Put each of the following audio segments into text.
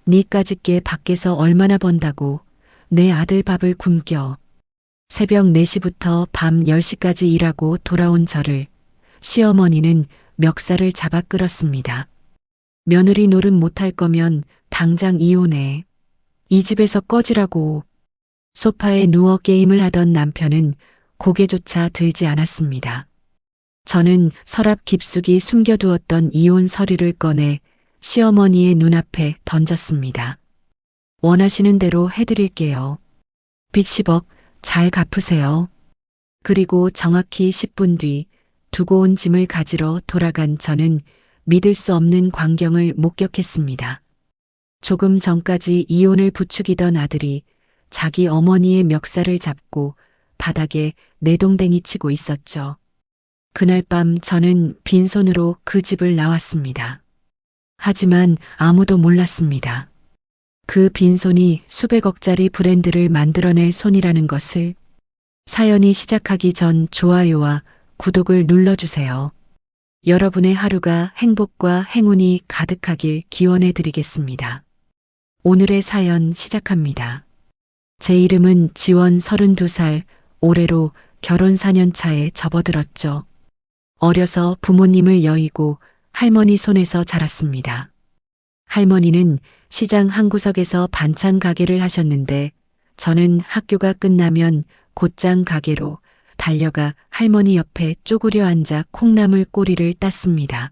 니까짓게 밖에서 얼마나 번다고 내 아들 밥을 굶겨. 새벽 4시부터 밤 10시까지 일하고 돌아온 저를 시어머니는 멱살을 잡아 끌었습니다. 며느리 노릇 못할 거면 당장 이혼해. 이 집에서 꺼지라고. 소파에 누워 게임을 하던 남편은 고개조차 들지 않았습니다. 저는 서랍 깊숙이 숨겨두었던 이혼 서류를 꺼내 시어머니의 눈앞에 던졌습니다. 원하시는 대로 해드릴게요. 빚 10억 잘 갚으세요. 그리고 정확히 10분 뒤 두고 온 짐을 가지러 돌아간 저는 믿을 수 없는 광경을 목격했습니다. 조금 전까지 이혼을 부추기던 아들이 자기 어머니의 멱살을 잡고 바닥에 내동댕이 치고 있었죠. 그날 밤 저는 빈손으로 그 집을 나왔습니다. 하지만 아무도 몰랐습니다. 그 빈손이 수백억짜리 브랜드를 만들어낼 손이라는 것을. 사연이 시작하기 전 좋아요와 구독을 눌러주세요. 여러분의 하루가 행복과 행운이 가득하길 기원해 드리겠습니다. 오늘의 사연 시작합니다. 제 이름은 지원 32살, 올해로 결혼 4년 차에 접어들었죠. 어려서 부모님을 여의고 할머니 손에서 자랐습니다. 할머니는 시장 한 구석에서 반찬 가게를 하셨는데 저는 학교가 끝나면 곧장 가게로 달려가 할머니 옆에 쪼그려 앉아 콩나물 꼬리를 땄습니다.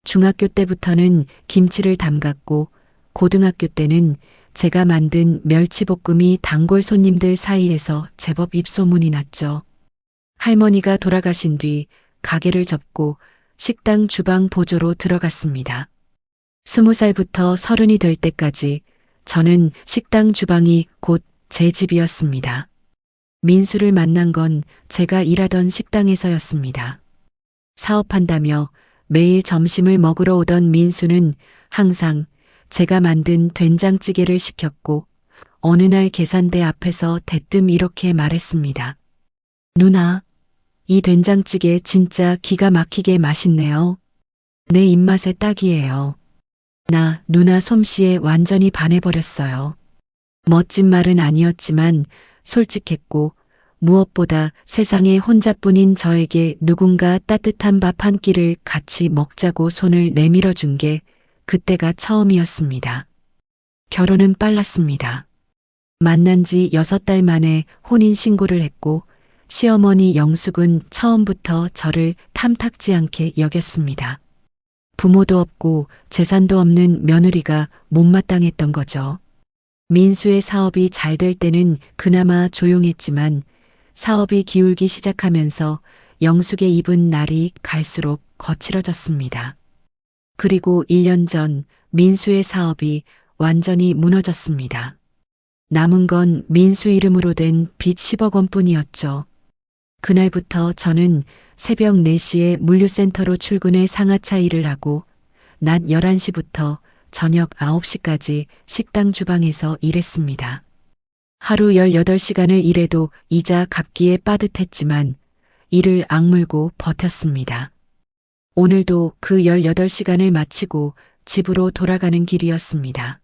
중학교 때부터는 김치를 담갔고 고등학교 때는 제가 만든 멸치볶음이 단골 손님들 사이에서 제법 입소문이 났죠. 할머니가 돌아가신 뒤 가게를 접고 식당 주방 보조로 들어갔습니다. 20살부터 30이 될 때까지 저는 식당 주방이 곧 제 집이었습니다. 민수를 만난 건 제가 일하던 식당에서였습니다. 사업한다며 매일 점심을 먹으러 오던 민수는 항상 제가 만든 된장찌개를 시켰고 어느 날 계산대 앞에서 대뜸 이렇게 말했습니다. 누나, 이 된장찌개 진짜 기가 막히게 맛있네요. 내 입맛에 딱이에요. 나 누나 솜씨에 완전히 반해버렸어요. 멋진 말은 아니었지만 솔직했고 무엇보다 세상에 혼자뿐인 저에게 누군가 따뜻한 밥 한 끼를 같이 먹자고 손을 내밀어 준 게 그때가 처음이었습니다. 결혼은 빨랐습니다. 만난 지 6달 만에 혼인신고를 했고 시어머니 영숙은 처음부터 저를 탐탁지 않게 여겼습니다. 부모도 없고 재산도 없는 며느리가 못마땅했던 거죠. 민수의 사업이 잘 될 때는 그나마 조용했지만 사업이 기울기 시작하면서 영숙의 입은 날이 갈수록 거칠어졌습니다. 그리고 1년 전 민수의 사업이 완전히 무너졌습니다. 남은 건 민수 이름으로 된 빚 10억 원뿐이었죠. 그날부터 저는 새벽 4시에 물류센터로 출근해 상하차 일을 하고 낮 11시부터 저녁 9시까지 식당 주방에서 일했습니다. 하루 18시간을 일해도 이자 갚기에 빠듯했지만 이를 악물고 버텼습니다. 오늘도 그 18시간을 마치고 집으로 돌아가는 길이었습니다.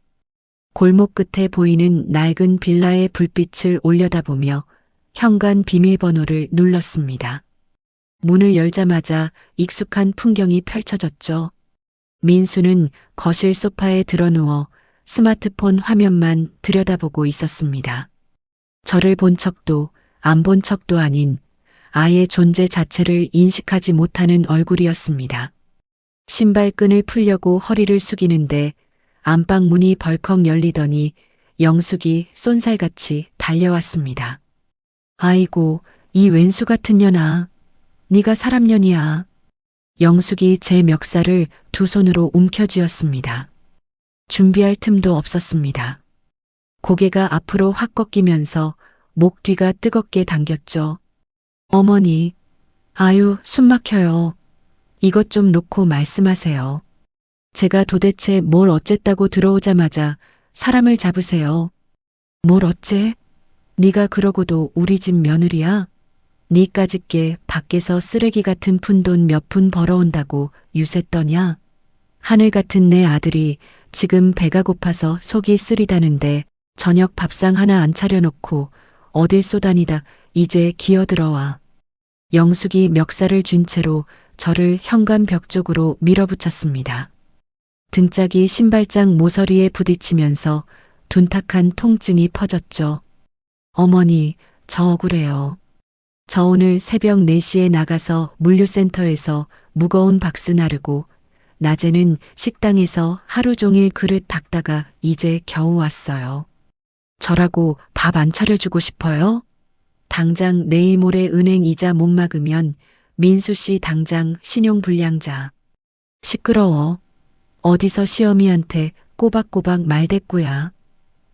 골목 끝에 보이는 낡은 빌라의 불빛을 올려다보며 현관 비밀번호를 눌렀습니다. 문을 열자마자 익숙한 풍경이 펼쳐졌죠. 민수는 거실 소파에 드러누워 스마트폰 화면만 들여다보고 있었습니다. 저를 본 척도 안 본 척도 아닌 아예 존재 자체를 인식하지 못하는 얼굴이었습니다. 신발끈을 풀려고 허리를 숙이는데 안방 문이 벌컥 열리더니 영숙이 쏜살같이 달려왔습니다. 아이고, 이 왼수 같은 년아. 네가 사람년이야. 영숙이 제 멱살을 두 손으로 움켜쥐었습니다. 준비할 틈도 없었습니다. 고개가 앞으로 확 꺾이면서 목 뒤가 뜨겁게 당겼죠. 어머니, 아유, 숨 막혀요. 이것 좀 놓고 말씀하세요. 제가 도대체 뭘 어쨌다고 들어오자마자 사람을 잡으세요. 뭘 어째? 네가 그러고도 우리 집 며느리야? 니까짓게 밖에서 쓰레기 같은 푼돈 몇 푼 벌어온다고 유세 떠냐? 하늘 같은 내 아들이 지금 배가 고파서 속이 쓰리다는데 저녁 밥상 하나 안 차려놓고 어딜 쏘다니다 이제 기어들어와. 영숙이 멱살을 쥔 채로 저를 현관벽 쪽으로 밀어붙였습니다. 등짝이 신발장 모서리에 부딪히면서 둔탁한 통증이 퍼졌죠. 어머니, 저 억울해요. 저 오늘 새벽 4시에 나가서 물류센터에서 무거운 박스 나르고 낮에는 식당에서 하루 종일 그릇 닦다가 이제 겨우 왔어요. 저라고 밥 안 차려주고 싶어요? 당장 내일 모레 은행 이자 못 막으면 민수 씨 당장 신용불량자. 시끄러워. 어디서 시어미한테 꼬박꼬박 말대꾸야.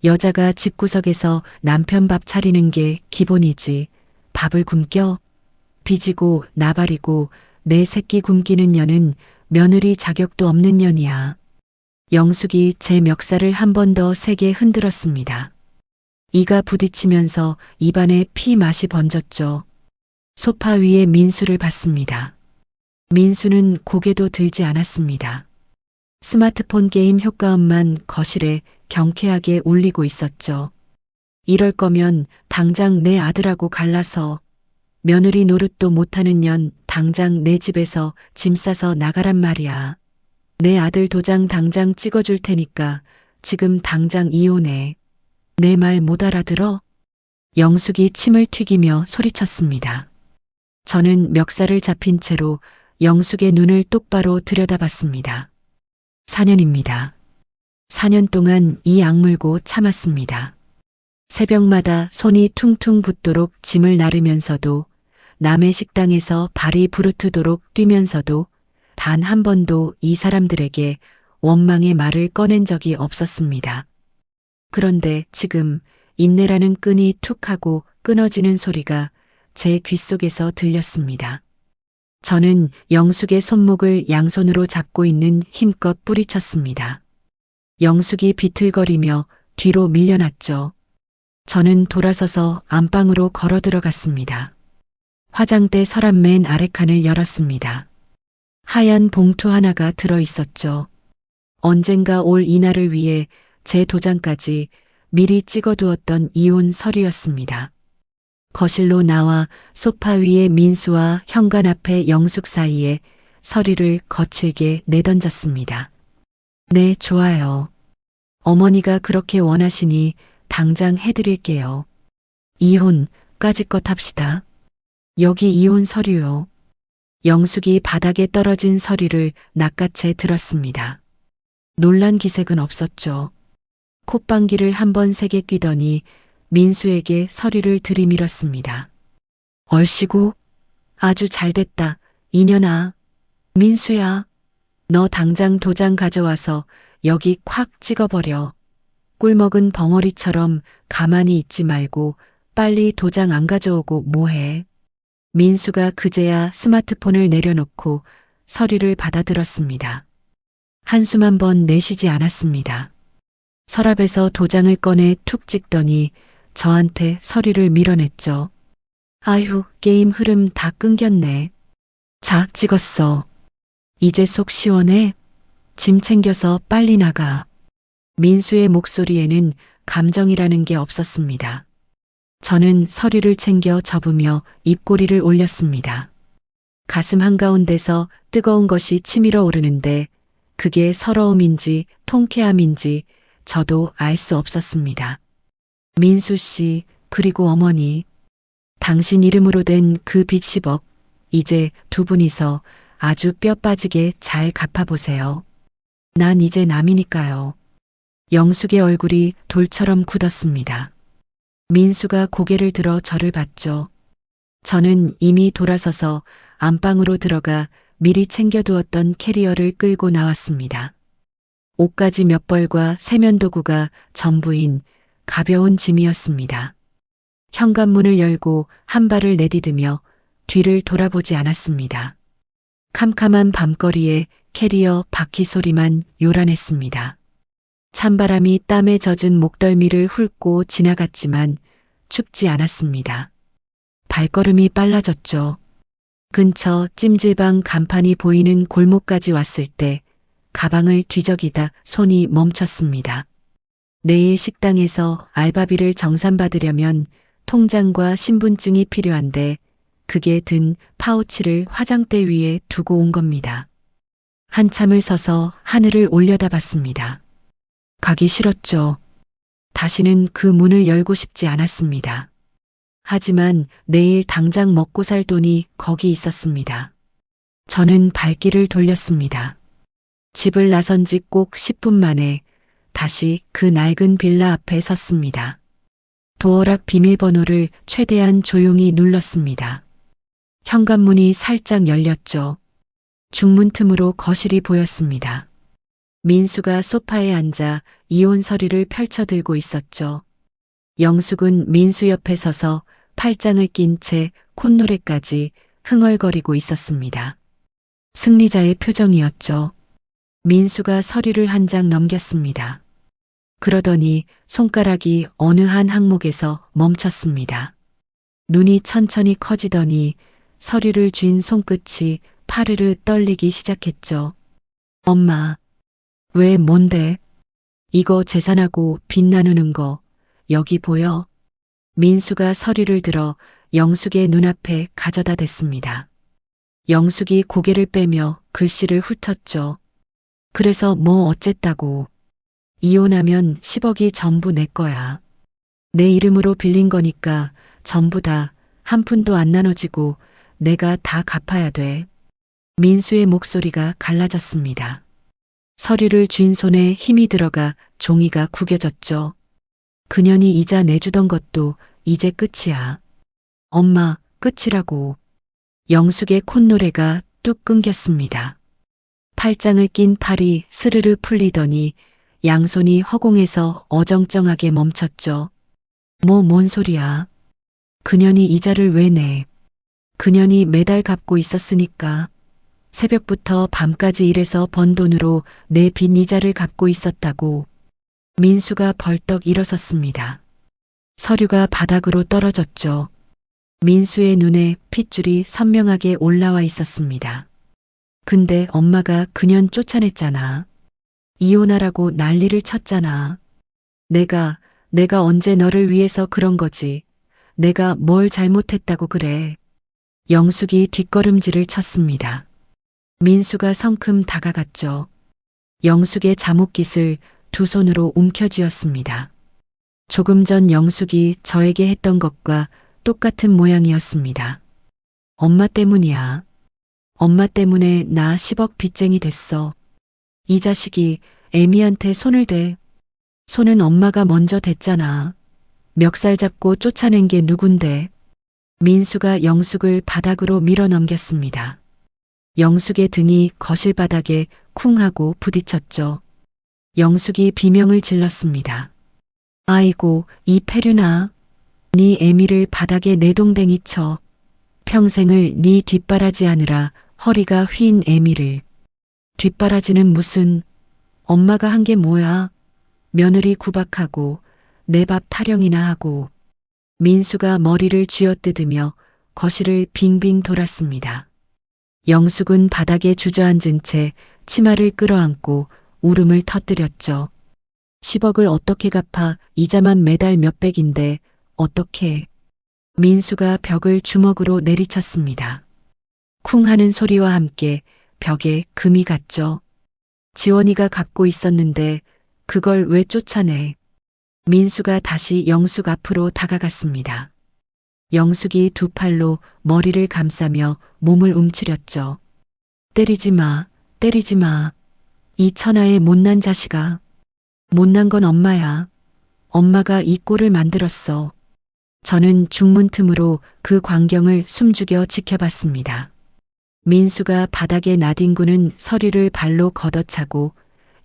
여자가 집구석에서 남편 밥 차리는 게 기본이지. 밥을 굶겨? 빚이고 나발이고 내 새끼 굶기는 년은 며느리 자격도 없는 년이야. 영숙이 제 멱살을 한 번 더 세게 흔들었습니다. 이가 부딪히면서 입안에 피 맛이 번졌죠. 소파 위에 민수를 봤습니다. 민수는 고개도 들지 않았습니다. 스마트폰 게임 효과음만 거실에 경쾌하게 울리고 있었죠. 이럴 거면 당장 내 아들하고 갈라서 며느리 노릇도 못하는 년 당장 내 집에서 짐 싸서 나가란 말이야. 내 아들 도장 당장 찍어줄 테니까 지금 당장 이혼해. 내 말 못 알아들어? 영숙이 침을 튀기며 소리쳤습니다. 저는 멱살을 잡힌 채로 영숙의 눈을 똑바로 들여다봤습니다. 4년입니다. 4년 동안 이 악물고 참았습니다. 새벽마다 손이 퉁퉁 붓도록 짐을 나르면서도 남의 식당에서 발이 부르트도록 뛰면서도 단 한 번도 이 사람들에게 원망의 말을 꺼낸 적이 없었습니다. 그런데 지금 인내라는 끈이 툭 하고 끊어지는 소리가 제 귓속에서 들렸습니다. 저는 영숙의 손목을 양손으로 잡고 있는 힘껏 뿌리쳤습니다. 영숙이 비틀거리며 뒤로 밀려났죠. 저는 돌아서서 안방으로 걸어 들어갔습니다. 화장대 서랍 맨 아래칸을 열었습니다. 하얀 봉투 하나가 들어 있었죠. 언젠가 올 이날을 위해 제 도장까지 미리 찍어두었던 이혼 서류였습니다. 거실로 나와 소파 위에 민수와 현관 앞에 영숙 사이에 서류를 거칠게 내던졌습니다. 네, 좋아요. 어머니가 그렇게 원하시니 당장 해드릴게요. 이혼까지껏 합시다. 여기 이혼 서류요. 영숙이 바닥에 떨어진 서류를 낚아채 들었습니다. 놀란 기색은 없었죠. 콧방귀를 한번 세게 뀌더니 민수에게 서류를 들이밀었습니다. 얼씨구, 아주 잘됐다. 이년아. 민수야, 너 당장 도장 가져와서 여기 콱 찍어버려. 꿀먹은 벙어리처럼 가만히 있지 말고 빨리 도장 안 가져오고 뭐해. 민수가 그제야 스마트폰을 내려놓고 서류를 받아들었습니다. 한숨 한 번 내쉬지 않았습니다. 서랍에서 도장을 꺼내 툭 찍더니 저한테 서류를 밀어냈죠. 아휴, 게임 흐름 다 끊겼네. 자, 찍었어. 이제 속 시원해? 짐 챙겨서 빨리 나가. 민수의 목소리에는 감정이라는 게 없었습니다. 저는 서류를 챙겨 접으며 입꼬리를 올렸습니다. 가슴 한가운데서 뜨거운 것이 치밀어 오르는데 그게 서러움인지 통쾌함인지 저도 알 수 없었습니다. 민수 씨, 그리고 어머니. 당신 이름으로 된 그 빚 10억, 이제 두 분이서 아주 뼈 빠지게 잘 갚아보세요. 난 이제 남이니까요. 영숙의 얼굴이 돌처럼 굳었습니다. 민수가 고개를 들어 저를 봤죠. 저는 이미 돌아서서 안방으로 들어가 미리 챙겨두었던 캐리어를 끌고 나왔습니다. 옷가지 몇 벌과 세면도구가 전부인 가벼운 짐이었습니다. 현관문을 열고 한 발을 내디디며 뒤를 돌아보지 않았습니다. 캄캄한 밤거리에 캐리어 바퀴 소리만 요란했습니다. 찬바람이 땀에 젖은 목덜미를 훑고 지나갔지만 춥지 않았습니다. 발걸음이 빨라졌죠. 근처 찜질방 간판이 보이는 골목까지 왔을 때 가방을 뒤적이다 손이 멈췄습니다. 내일 식당에서 알바비를 정산받으려면 통장과 신분증이 필요한데 그게 든 파우치를 화장대 위에 두고 온 겁니다. 한참을 서서 하늘을 올려다봤습니다. 가기 싫었죠. 다시는 그 문을 열고 싶지 않았습니다. 하지만 내일 당장 먹고 살 돈이 거기 있었습니다. 저는 발길을 돌렸습니다. 집을 나선 지 꼭 10분 만에 다시 그 낡은 빌라 앞에 섰습니다. 도어락 비밀번호를 최대한 조용히 눌렀습니다. 현관문이 살짝 열렸죠. 중문 틈으로 거실이 보였습니다. 민수가 소파에 앉아 이혼 서류를 펼쳐들고 있었죠. 영숙은 민수 옆에 서서 팔짱을 낀 채 콧노래까지 흥얼거리고 있었습니다. 승리자의 표정이었죠. 민수가 서류를 한 장 넘겼습니다. 그러더니 손가락이 어느 한 항목에서 멈췄습니다. 눈이 천천히 커지더니 서류를 쥔 손끝이 파르르 떨리기 시작했죠. 엄마, 왜 뭔데? 이거 재산하고 빚 나누는 거 여기 보여? 민수가 서류를 들어 영숙의 눈앞에 가져다 댔습니다. 영숙이 고개를 빼며 글씨를 훑었죠. 그래서 뭐 어쨌다고. 이혼하면 10억이 전부 내 거야. 내 이름으로 빌린 거니까 전부 다 한 푼도 안 나눠지고 내가 다 갚아야 돼. 민수의 목소리가 갈라졌습니다. 서류를 쥔 손에 힘이 들어가 종이가 구겨졌죠. 그년이 이자 내주던 것도 이제 끝이야. 엄마, 끝이라고. 영숙의 콧노래가 뚝 끊겼습니다. 팔짱을 낀 팔이 스르르 풀리더니 양손이 허공에서 어정쩡하게 멈췄죠. 뭔 소리야. 그년이 이자를 왜 내? 그년이 매달 갚고 있었으니까. 새벽부터 밤까지 일해서 번 돈으로 내 빚 이자를 갚고 있었다고. 민수가 벌떡 일어섰습니다. 서류가 바닥으로 떨어졌죠. 민수의 눈에 핏줄이 선명하게 올라와 있었습니다. 근데 엄마가 그년 쫓아냈잖아. 이혼하라고 난리를 쳤잖아. 내가 언제 너를 위해서 그런 거지. 내가 뭘 잘못했다고 그래. 영숙이 뒷걸음질을 쳤습니다. 민수가 성큼 다가갔죠. 영숙의 잠옷깃을 두 손으로 움켜쥐었습니다. 조금 전 영숙이 저에게 했던 것과 똑같은 모양이었습니다. 엄마 때문이야. 엄마 때문에 나 10억 빚쟁이 됐어. 이 자식이 애미한테 손을 대. 손은 엄마가 먼저 댔잖아. 멱살 잡고 쫓아낸 게 누군데. 민수가 영숙을 바닥으로 밀어 넘겼습니다. 영숙의 등이 거실 바닥에 쿵 하고 부딪혔죠. 영숙이 비명을 질렀습니다. 아이고, 이 패륜아. 네 애미를 바닥에 내동댕이 쳐. 평생을 네 뒷바라지 하느라 허리가 휜 애미를. 뒷바라지는 무슨. 엄마가 한 게 뭐야. 며느리 구박하고 내 밥 타령이나 하고. 민수가 머리를 쥐어뜯으며 거실을 빙빙 돌았습니다. 영숙은 바닥에 주저앉은 채 치마를 끌어안고 울음을 터뜨렸죠. 10억을 어떻게 갚아. 이자만 매달 몇백인데 어떻게. 민수가 벽을 주먹으로 내리쳤습니다. 쿵 하는 소리와 함께 벽에 금이 갔죠. 지원이가 갖고 있었는데 그걸 왜 쫓아내. 민수가 다시 영숙 앞으로 다가갔습니다. 영숙이 두 팔로 머리를 감싸며 몸을 움츠렸죠. 때리지 마, 때리지 마. 이 천하의 못난 자식아. 못난 건 엄마야. 엄마가 이 꼴을 만들었어. 저는 중문 틈으로 그 광경을 숨죽여 지켜봤습니다. 민수가 바닥에 나뒹구는 서류를 발로 걷어차고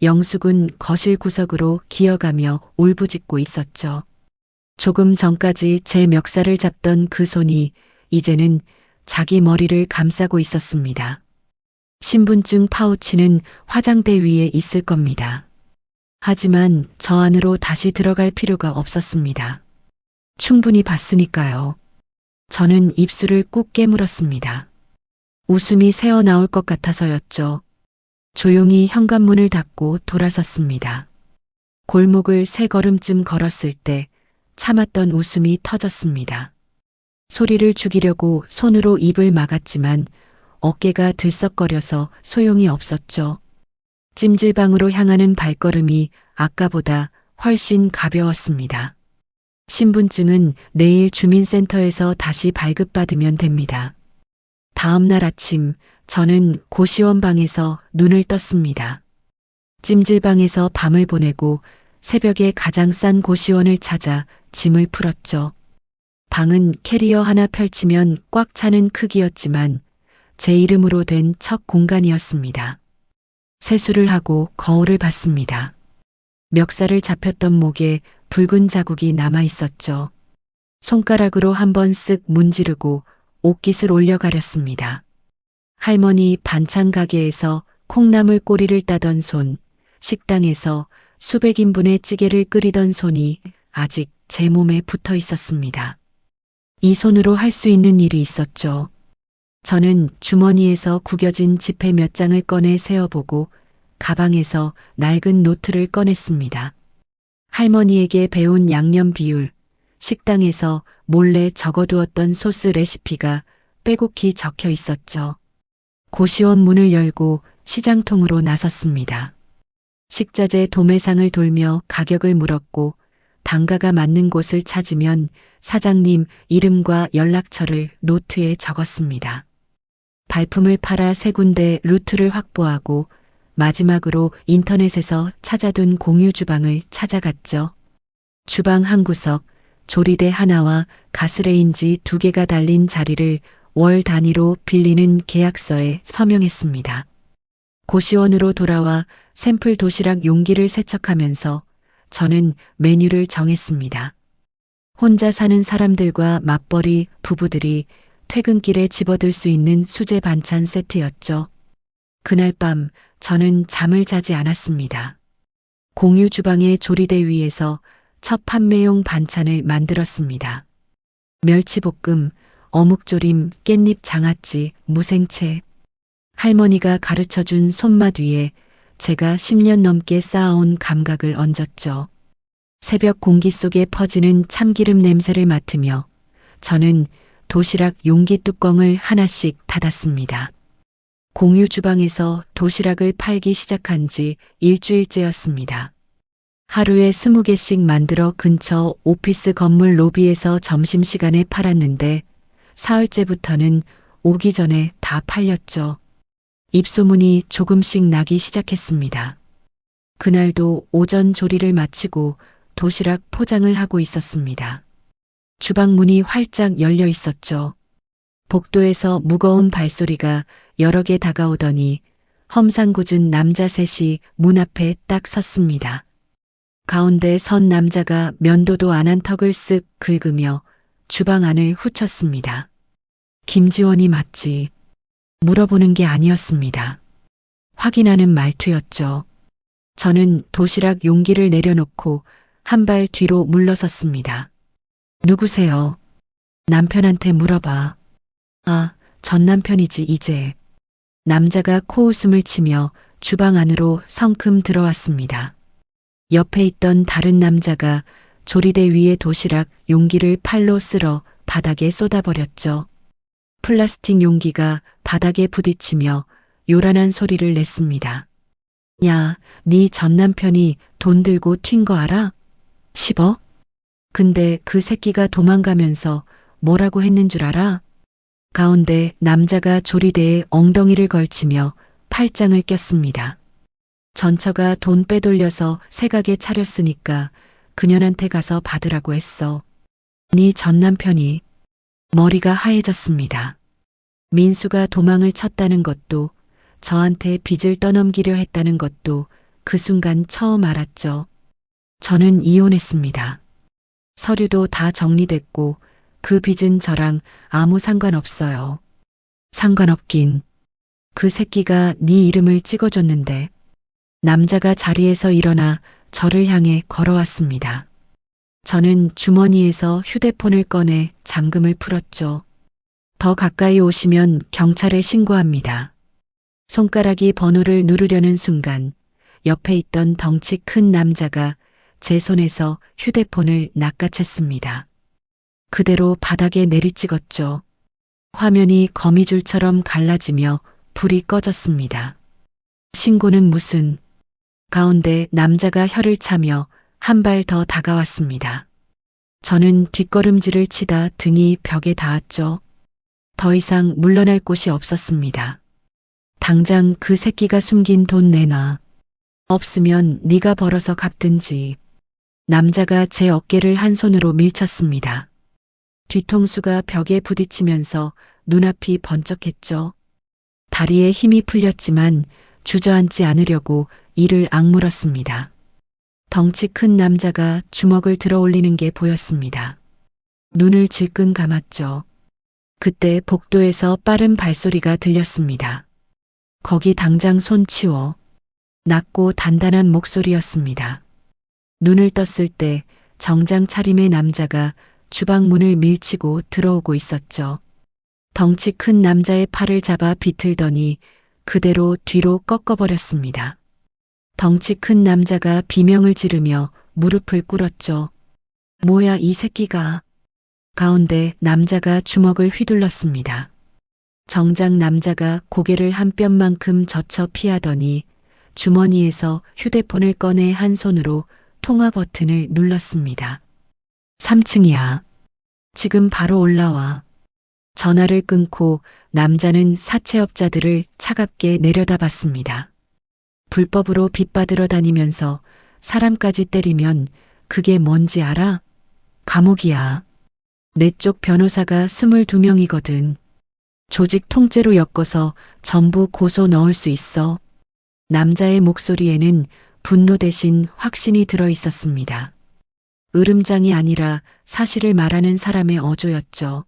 영숙은 거실 구석으로 기어가며 울부짖고 있었죠. 조금 전까지 제 멱살을 잡던 그 손이 이제는 자기 머리를 감싸고 있었습니다. 신분증 파우치는 화장대 위에 있을 겁니다. 하지만 저 안으로 다시 들어갈 필요가 없었습니다. 충분히 봤으니까요. 저는 입술을 꾹 깨물었습니다. 웃음이 새어나올 것 같아서였죠. 조용히 현관문을 닫고 돌아섰습니다. 골목을 세 걸음쯤 걸었을 때 참았던 웃음이 터졌습니다. 소리를 죽이려고 손으로 입을 막았지만 어깨가 들썩거려서 소용이 없었죠. 찜질방으로 향하는 발걸음이 아까보다 훨씬 가벼웠습니다. 신분증은 내일 주민센터에서 다시 발급받으면 됩니다. 다음 날 아침 저는 고시원 방에서 눈을 떴습니다. 찜질방에서 밤을 보내고 새벽에 가장 싼 고시원을 찾아 짐을 풀었죠. 방은 캐리어 하나 펼치면 꽉 차는 크기였지만 제 이름으로 된 첫 공간이었습니다. 세수를 하고 거울을 봤습니다. 멱살을 잡혔던 목에 붉은 자국이 남아 있었죠. 손가락으로 한번 쓱 문지르고 옷깃을 올려가렸습니다. 할머니 반찬 가게에서 콩나물 꼬리를 따던 손, 식당에서 수백 인분의 찌개를 끓이던 손이 아직 제 몸에 붙어 있었습니다. 이 손으로 할 수 있는 일이 있었죠. 저는 주머니에서 구겨진 지폐 몇 장을 꺼내 세어보고 가방에서 낡은 노트를 꺼냈습니다. 할머니에게 배운 양념 비율, 식당에서 몰래 적어두었던 소스 레시피가 빼곡히 적혀 있었죠. 고시원 문을 열고 시장통으로 나섰습니다. 식자재 도매상을 돌며 가격을 물었고 단가가 맞는 곳을 찾으면 사장님 이름과 연락처를 노트에 적었습니다. 발품을 팔아 세 군데 루트를 확보하고 마지막으로 인터넷에서 찾아둔 공유 주방을 찾아갔죠. 주방 한 구석, 조리대 하나와 가스레인지 2개가 달린 자리를 월 단위로 빌리는 계약서에 서명했습니다. 고시원으로 돌아와 샘플 도시락 용기를 세척하면서 저는 메뉴를 정했습니다. 혼자 사는 사람들과 맞벌이 부부들이 퇴근길에 집어들 수 있는 수제 반찬 세트였죠. 그날 밤 저는 잠을 자지 않았습니다. 공유 주방의 조리대 위에서 첫 판매용 반찬을 만들었습니다. 멸치볶음, 어묵조림, 깻잎 장아찌, 무생채. 할머니가 가르쳐준 손맛 위에 제가 10년 넘게 쌓아온 감각을 얹었죠. 새벽 공기 속에 퍼지는 참기름 냄새를 맡으며 저는 도시락 용기 뚜껑을 하나씩 닫았습니다. 공유 주방에서 도시락을 팔기 시작한 지 일주일째였습니다. 하루에 20개씩 만들어 근처 오피스 건물 로비에서 점심시간에 팔았는데 사흘째부터는 오기 전에 다 팔렸죠. 입소문이 조금씩 나기 시작했습니다. 그날도 오전 조리를 마치고 도시락 포장을 하고 있었습니다. 주방 문이 활짝 열려 있었죠. 복도에서 무거운 발소리가 여러 개 다가오더니 험상궂은 남자 셋이 문 앞에 딱 섰습니다. 가운데 선 남자가 면도도 안 한 턱을 쓱 긁으며 주방 안을 후쳤습니다. 김지원이 맞지? 물어보는 게 아니었습니다. 확인하는 말투였죠. 저는 도시락 용기를 내려놓고 한 발 뒤로 물러섰습니다. 누구세요? 남편한테 물어봐. 아, 전 남편이지 이제. 남자가 코웃음을 치며 주방 안으로 성큼 들어왔습니다. 옆에 있던 다른 남자가 조리대 위에 도시락 용기를 팔로 쓸어 바닥에 쏟아버렸죠. 플라스틱 용기가 바닥에 부딪히며 요란한 소리를 냈습니다. 야, 네 전 남편이 돈 들고 튄 거 알아? 10억? 근데 그 새끼가 도망가면서 뭐라고 했는 줄 알아? 가운데 남자가 조리대에 엉덩이를 걸치며 팔짱을 꼈습니다. 전처가 돈 빼돌려서 새가게 차렸으니까 그년한테 가서 받으라고 했어. 네 전 남편이. 머리가 하얘졌습니다. 민수가 도망을 쳤다는 것도 저한테 빚을 떠넘기려 했다는 것도 그 순간 처음 알았죠. 저는 이혼했습니다. 서류도 다 정리됐고 그 빚은 저랑 아무 상관없어요. 상관없긴. 그 새끼가 네 이름을 찍어줬는데. 남자가 자리에서 일어나 저를 향해 걸어왔습니다. 저는 주머니에서 휴대폰을 꺼내 잠금을 풀었죠. 더 가까이 오시면 경찰에 신고합니다. 손가락이 번호를 누르려는 순간 옆에 있던 덩치 큰 남자가 제 손에서 휴대폰을 낚아챘습니다. 그대로 바닥에 내리찍었죠. 화면이 거미줄처럼 갈라지며 불이 꺼졌습니다. 신고는 무슨? 가운데 남자가 혀를 차며 한 발 더 다가왔습니다. 저는 뒷걸음질을 치다 등이 벽에 닿았죠. 더 이상 물러날 곳이 없었습니다. 당장 그 새끼가 숨긴 돈 내놔. 없으면 네가 벌어서 갚든지. 남자가 제 어깨를 한 손으로 밀쳤습니다. 뒤통수가 벽에 부딪히면서 눈앞이 번쩍했죠. 다리에 힘이 풀렸지만 주저앉지 않으려고 이를 악물었습니다. 덩치 큰 남자가 주먹을 들어 올리는 게 보였습니다. 눈을 질끈 감았죠. 그때 복도에서 빠른 발소리가 들렸습니다. 거기 당장 손 치워. 낮고 단단한 목소리였습니다. 눈을 떴을 때 정장 차림의 남자가 주방 문을 밀치고 들어오고 있었죠. 덩치 큰 남자의 팔을 잡아 비틀더니 그대로 뒤로 꺾어버렸습니다. 덩치 큰 남자가 비명을 지르며 무릎을 꿇었죠. 뭐야 이 새끼가. 가운데 남자가 주먹을 휘둘렀습니다. 정장 남자가 고개를 한 뼘만큼 젖혀 피하더니 주머니에서 휴대폰을 꺼내 한 손으로 통화 버튼을 눌렀습니다. 3층이야. 지금 바로 올라와. 전화를 끊고 남자는 사채업자들을 차갑게 내려다봤습니다. 불법으로 빚받으러 다니면서 사람까지 때리면 그게 뭔지 알아? 감옥이야. 내 쪽 변호사가 22명이거든. 조직 통째로 엮어서 전부 고소 넣을 수 있어. 남자의 목소리에는 분노 대신 확신이 들어 있었습니다. 으름장이 아니라 사실을 말하는 사람의 어조였죠.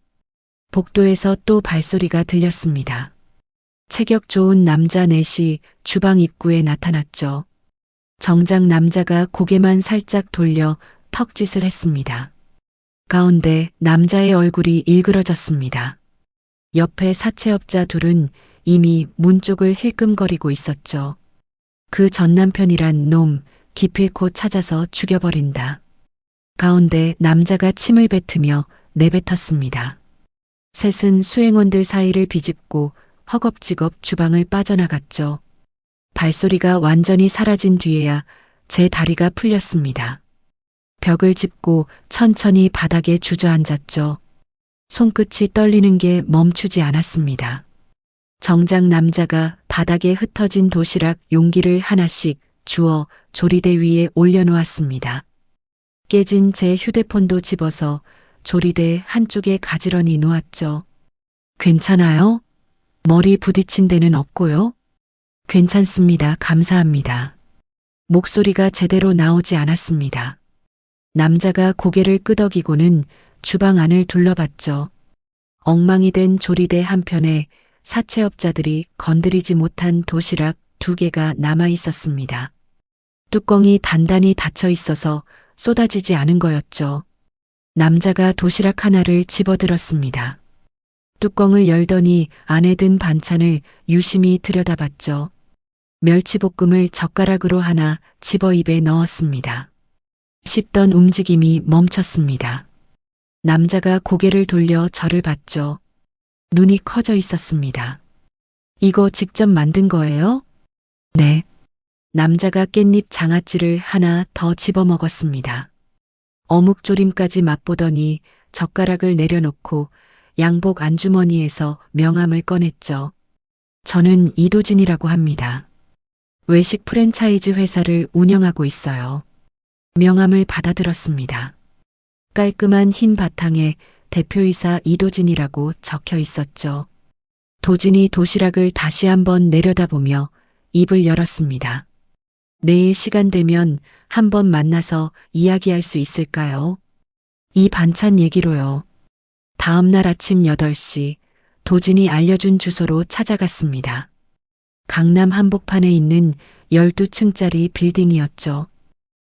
복도에서 또 발소리가 들렸습니다. 체격 좋은 남자 넷이 주방 입구에 나타났죠. 정장 남자가 고개만 살짝 돌려 턱짓을 했습니다. 가운데 남자의 얼굴이 일그러졌습니다. 옆에 사채업자 둘은 이미 문 쪽을 힐끔거리고 있었죠. 그 전 남편이란 놈 기필코 찾아서 죽여버린다. 가운데 남자가 침을 뱉으며 내뱉었습니다. 셋은 수행원들 사이를 비집고 허겁지겁 주방을 빠져나갔죠. 발소리가 완전히 사라진 뒤에야 제 다리가 풀렸습니다. 벽을 짚고 천천히 바닥에 주저앉았죠. 손끝이 떨리는 게 멈추지 않았습니다. 정장 남자가 바닥에 흩어진 도시락 용기를 하나씩 주워 조리대 위에 올려놓았습니다. 깨진 제 휴대폰도 집어서 조리대 한쪽에 가지런히 놓았죠. 괜찮아요? 머리 부딪힌 데는 없고요? 괜찮습니다. 감사합니다. 목소리가 제대로 나오지 않았습니다. 남자가 고개를 끄덕이고는 주방 안을 둘러봤죠. 엉망이 된 조리대 한편에 사채업자들이 건드리지 못한 도시락 2개가 남아 있었습니다. 뚜껑이 단단히 닫혀 있어서 쏟아지지 않은 거였죠. 남자가 도시락 하나를 집어들었습니다. 뚜껑을 열더니 안에 든 반찬을 유심히 들여다봤죠. 멸치볶음을 젓가락으로 하나 집어 입에 넣었습니다. 씹던 움직임이 멈췄습니다. 남자가 고개를 돌려 저를 봤죠. 눈이 커져 있었습니다. 이거 직접 만든 거예요? 네. 남자가 깻잎 장아찌를 하나 더 집어 먹었습니다. 어묵조림까지 맛보더니 젓가락을 내려놓고 양복 안주머니에서 명함을 꺼냈죠. 저는 이도진이라고 합니다. 외식 프랜차이즈 회사를 운영하고 있어요. 명함을 받아들었습니다. 깔끔한 흰 바탕에 대표이사 이도진이라고 적혀 있었죠. 도진이 도시락을 다시 한번 내려다보며 입을 열었습니다. 내일 시간 되면 한번 만나서 이야기할 수 있을까요? 이 반찬 얘기로요. 다음 날 아침 8시 도진이 알려준 주소로 찾아갔습니다. 강남 한복판에 있는 12층짜리 빌딩이었죠.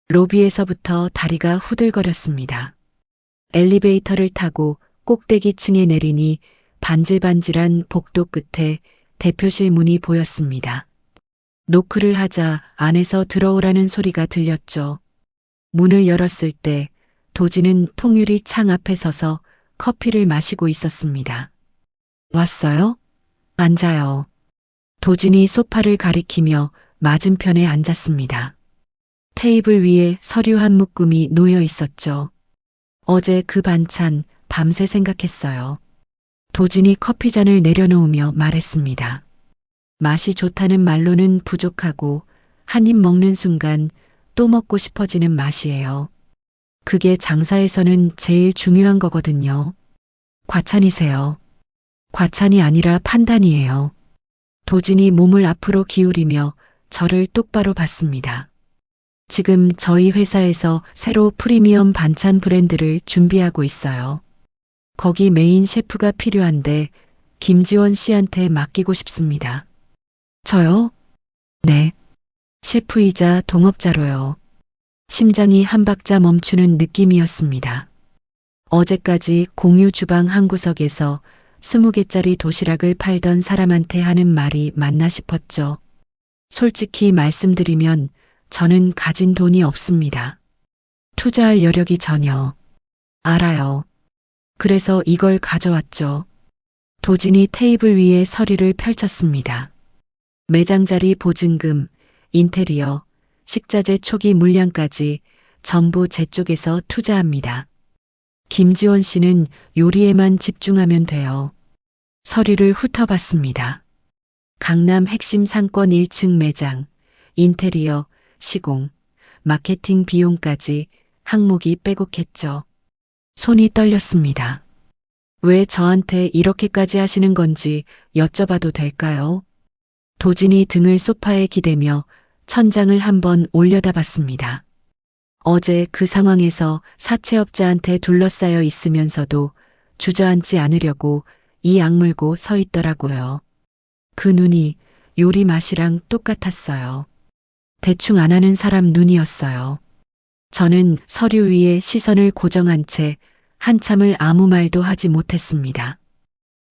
로비에서부터 다리가 후들거렸습니다. 엘리베이터를 타고 꼭대기층에 내리니 반질반질한 복도 끝에 대표실 문이 보였습니다. 노크를 하자 안에서 들어오라는 소리가 들렸죠. 문을 열었을 때 도진은 통유리 창 앞에 서서 커피를 마시고 있었습니다. 왔어요? 앉아요. 도진이 소파를 가리키며 맞은편에 앉았습니다. 테이블 위에 서류 한 묶음이 놓여 있었죠. 어제 그 반찬 밤새 생각했어요. 도진이 커피잔을 내려놓으며 말했습니다. 맛이 좋다는 말로는 부족하고 한 입 먹는 순간 또 먹고 싶어지는 맛이에요. 그게 장사에서는 제일 중요한 거거든요. 과찬이세요. 과찬이 아니라 판단이에요. 도진이 몸을 앞으로 기울이며 저를 똑바로 봤습니다. 지금 저희 회사에서 새로 프리미엄 반찬 브랜드를 준비하고 있어요. 거기 메인 셰프가 필요한데 김지원 씨한테 맡기고 싶습니다. 저요? 네. 셰프이자 동업자로요. 심장이 한 박자 멈추는 느낌이었습니다. 어제까지 공유 주방 한 구석에서 20개짜리 도시락을 팔던 사람한테 하는 말이 맞나 싶었죠. 솔직히 말씀드리면 저는 가진 돈이 없습니다. 투자할 여력이 전혀. 알아요. 그래서 이걸 가져왔죠. 도진이 테이블 위에 서류를 펼쳤습니다. 매장 자리 보증금, 인테리어, 식자재 초기 물량까지 전부 제 쪽에서 투자합니다. 김지원 씨는 요리에만 집중하면 돼요. 서류를 훑어봤습니다. 강남 핵심 상권 1층 매장, 인테리어, 시공, 마케팅 비용까지 항목이 빼곡했죠. 손이 떨렸습니다. 왜 저한테 이렇게까지 하시는 건지 여쭤봐도 될까요? 도진이 등을 소파에 기대며 천장을 한번 올려다봤습니다. 어제 그 상황에서 사채업자한테 둘러싸여 있으면서도 주저앉지 않으려고 이 악물고 서 있더라고요. 그 눈이 요리 맛이랑 똑같았어요. 대충 안 하는 사람 눈이었어요. 저는 서류 위에 시선을 고정한 채 한참을 아무 말도 하지 못했습니다.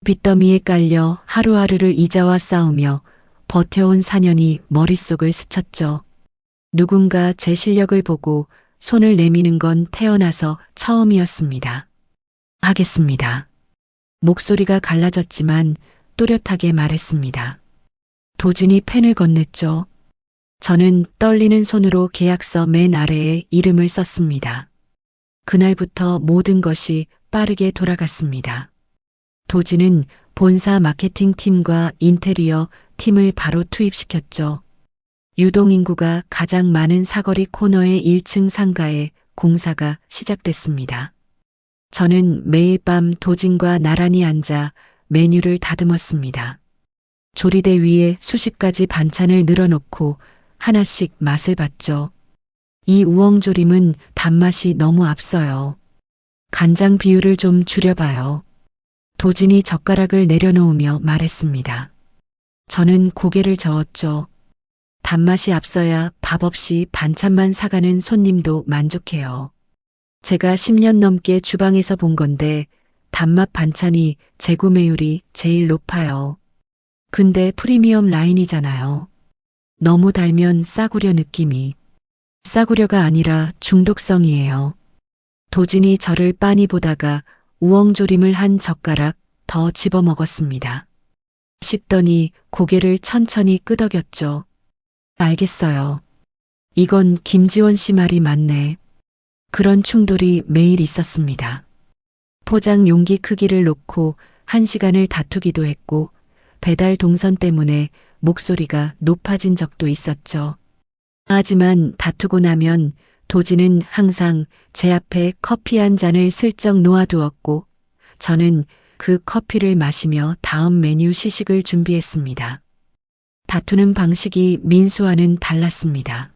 빚더미에 깔려 하루하루를 이자와 싸우며 버텨온 4년이 머릿속을 스쳤죠. 누군가 제 실력을 보고 손을 내미는 건 태어나서 처음이었습니다. 하겠습니다. 목소리가 갈라졌지만 또렷하게 말했습니다. 도진이 펜을 건넸죠. 저는 떨리는 손으로 계약서 맨 아래에 이름을 썼습니다. 그날부터 모든 것이 빠르게 돌아갔습니다. 도진은 본사 마케팅 팀과 인테리어 팀을 바로 투입시켰죠. 유동인구가 가장 많은 사거리 코너의 1층 상가에 공사가 시작됐습니다. 저는 매일 밤 도진과 나란히 앉아 메뉴를 다듬었습니다. 조리대 위에 수십 가지 반찬을 늘어놓고 하나씩 맛을 봤죠. 이 우엉조림은 단맛이 너무 앞서요. 간장 비율을 좀 줄여봐요. 도진이 젓가락을 내려놓으며 말했습니다. 저는 고개를 저었죠. 단맛이 앞서야 밥 없이 반찬만 사가는 손님도 만족해요. 제가 10년 넘게 주방에서 본 건데 단맛 반찬이 재구매율이 제일 높아요. 근데 프리미엄 라인이잖아요. 너무 달면 싸구려 느낌이. 싸구려가 아니라 중독성이에요. 도진이 저를 빤히 보다가 우엉조림을 한 젓가락 더 집어먹었습니다. 씹더니 고개를 천천히 끄덕였죠. 알겠어요. 이건 김지원 씨 말이 맞네. 그런 충돌이 매일 있었습니다. 포장 용기 크기를 놓고 1시간을 다투기도 했고 배달 동선 때문에 목소리가 높아진 적도 있었죠. 하지만 다투고 나면 도진은 항상 제 앞에 커피 한 잔을 슬쩍 놓아두었고 저는 그 커피를 마시며 다음 메뉴 시식을 준비했습니다. 다투는 방식이 민수와는 달랐습니다.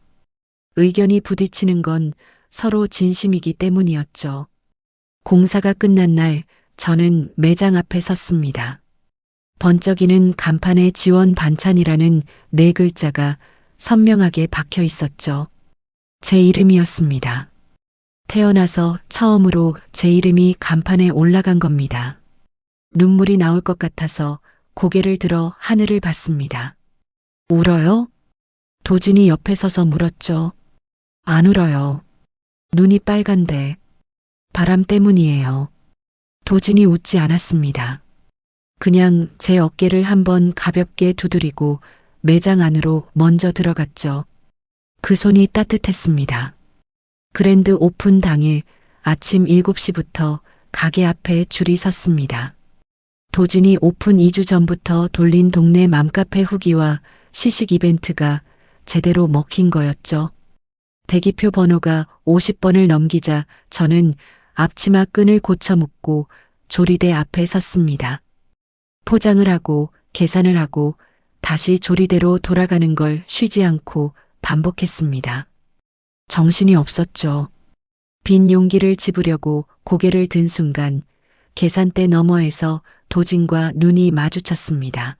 의견이 부딪히는 건 서로 진심이기 때문이었죠. 공사가 끝난 날 저는 매장 앞에 섰습니다. 번쩍이는 간판에 지원 반찬이라는 4글자가 선명하게 박혀 있었죠. 제 이름이었습니다. 태어나서 처음으로 제 이름이 간판에 올라간 겁니다. 눈물이 나올 것 같아서 고개를 들어 하늘을 봤습니다. 울어요? 도진이 옆에 서서 물었죠. 안 울어요. 눈이 빨간데 바람 때문이에요. 도진이 웃지 않았습니다. 그냥 제 어깨를 한번 가볍게 두드리고 매장 안으로 먼저 들어갔죠. 그 손이 따뜻했습니다. 그랜드 오픈 당일 아침 7시부터 가게 앞에 줄이 섰습니다. 도진이 오픈 2주 전부터 돌린 동네 맘카페 후기와 시식 이벤트가 제대로 먹힌 거였죠. 대기표 번호가 50번을 넘기자 저는 앞치마 끈을 고쳐 묶고 조리대 앞에 섰습니다. 포장을 하고 계산을 하고 다시 조리대로 돌아가는 걸 쉬지 않고 반복했습니다. 정신이 없었죠. 빈 용기를 집으려고 고개를 든 순간 계산대 너머에서 도진과 눈이 마주쳤습니다.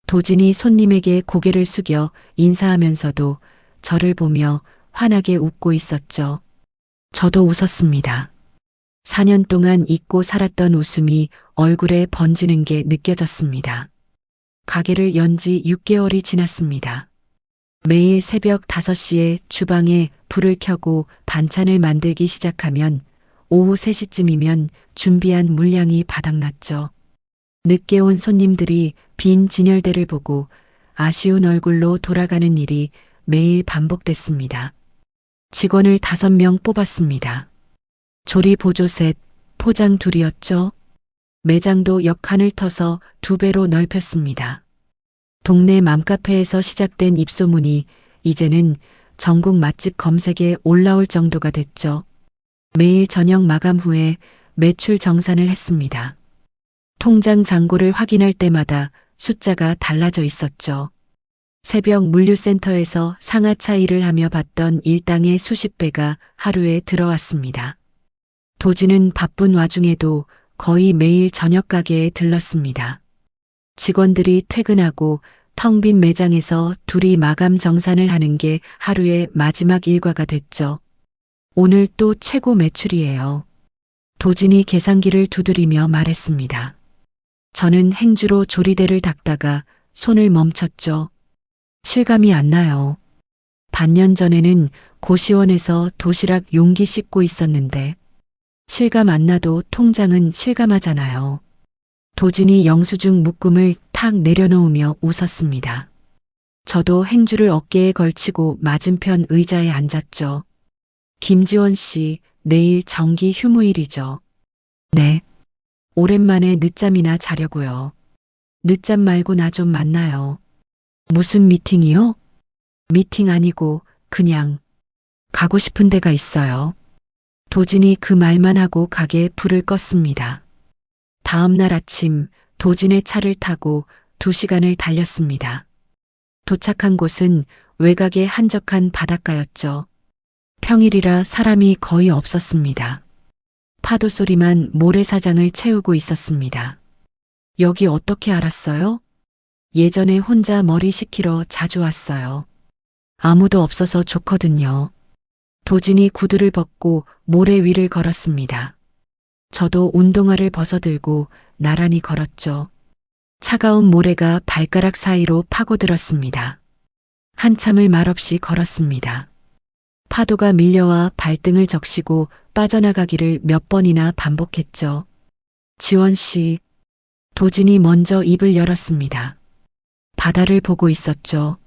도진이 손님에게 고개를 숙여 인사하면서도 저를 보며 환하게 웃고 있었죠. 저도 웃었습니다. 4년 동안 잊고 살았던 웃음이 얼굴에 번지는 게 느껴졌습니다. 가게를 연 지 6개월이 지났습니다. 매일 새벽 5시에 주방에 불을 켜고 반찬을 만들기 시작하면 오후 3시쯤이면 준비한 물량이 바닥났죠. 늦게 온 손님들이 빈 진열대를 보고 아쉬운 얼굴로 돌아가는 일이 매일 반복됐습니다. 직원을 5명 뽑았습니다. 조리 보조 셋, 포장 둘이었죠. 매장도 옆칸을 터서 2배로 넓혔습니다. 동네 맘카페에서 시작된 입소문이 이제는 전국 맛집 검색에 올라올 정도가 됐죠. 매일 저녁 마감 후에 매출 정산을 했습니다. 통장 잔고를 확인할 때마다 숫자가 달라져 있었죠. 새벽 물류센터에서 상하차 일을 하며 받던 일당의 수십 배가 하루에 들어왔습니다. 도진은 바쁜 와중에도 거의 매일 저녁 가게에 들렀습니다. 직원들이 퇴근하고 텅 빈 매장에서 둘이 마감 정산을 하는 게 하루의 마지막 일과가 됐죠. 오늘 또 최고 매출이에요. 도진이 계산기를 두드리며 말했습니다. 저는 행주로 조리대를 닦다가 손을 멈췄죠. 실감이 안 나요. 반년 전에는 고시원에서 도시락 용기 씻고 있었는데 실감 안 나도 통장은 실감하잖아요. 도진이 영수증 묶음을 탁 내려놓으며 웃었습니다. 저도 행주를 어깨에 걸치고 맞은편 의자에 앉았죠. 김지원 씨, 내일 정기 휴무일이죠. 네. 오랜만에 늦잠이나 자려고요. 늦잠 말고 나 좀 만나요. 무슨 미팅이요? 미팅 아니고 그냥 가고 싶은 데가 있어요. 도진이 그 말만 하고 가게에 불을 껐습니다. 다음 날 아침 도진의 차를 타고 2시간을 달렸습니다. 도착한 곳은 외곽의 한적한 바닷가였죠. 평일이라 사람이 거의 없었습니다. 파도 소리만 모래사장을 채우고 있었습니다. 여기 어떻게 알았어요? 예전에 혼자 머리 식히러 자주 왔어요. 아무도 없어서 좋거든요. 도진이 구두를 벗고 모래 위를 걸었습니다. 저도 운동화를 벗어들고 나란히 걸었죠. 차가운 모래가 발가락 사이로 파고들었습니다. 한참을 말없이 걸었습니다. 파도가 밀려와 발등을 적시고 빠져나가기를 몇 번이나 반복했죠. 지원 씨, 도진이 먼저 입을 열었습니다. 바다를 보고 있었죠.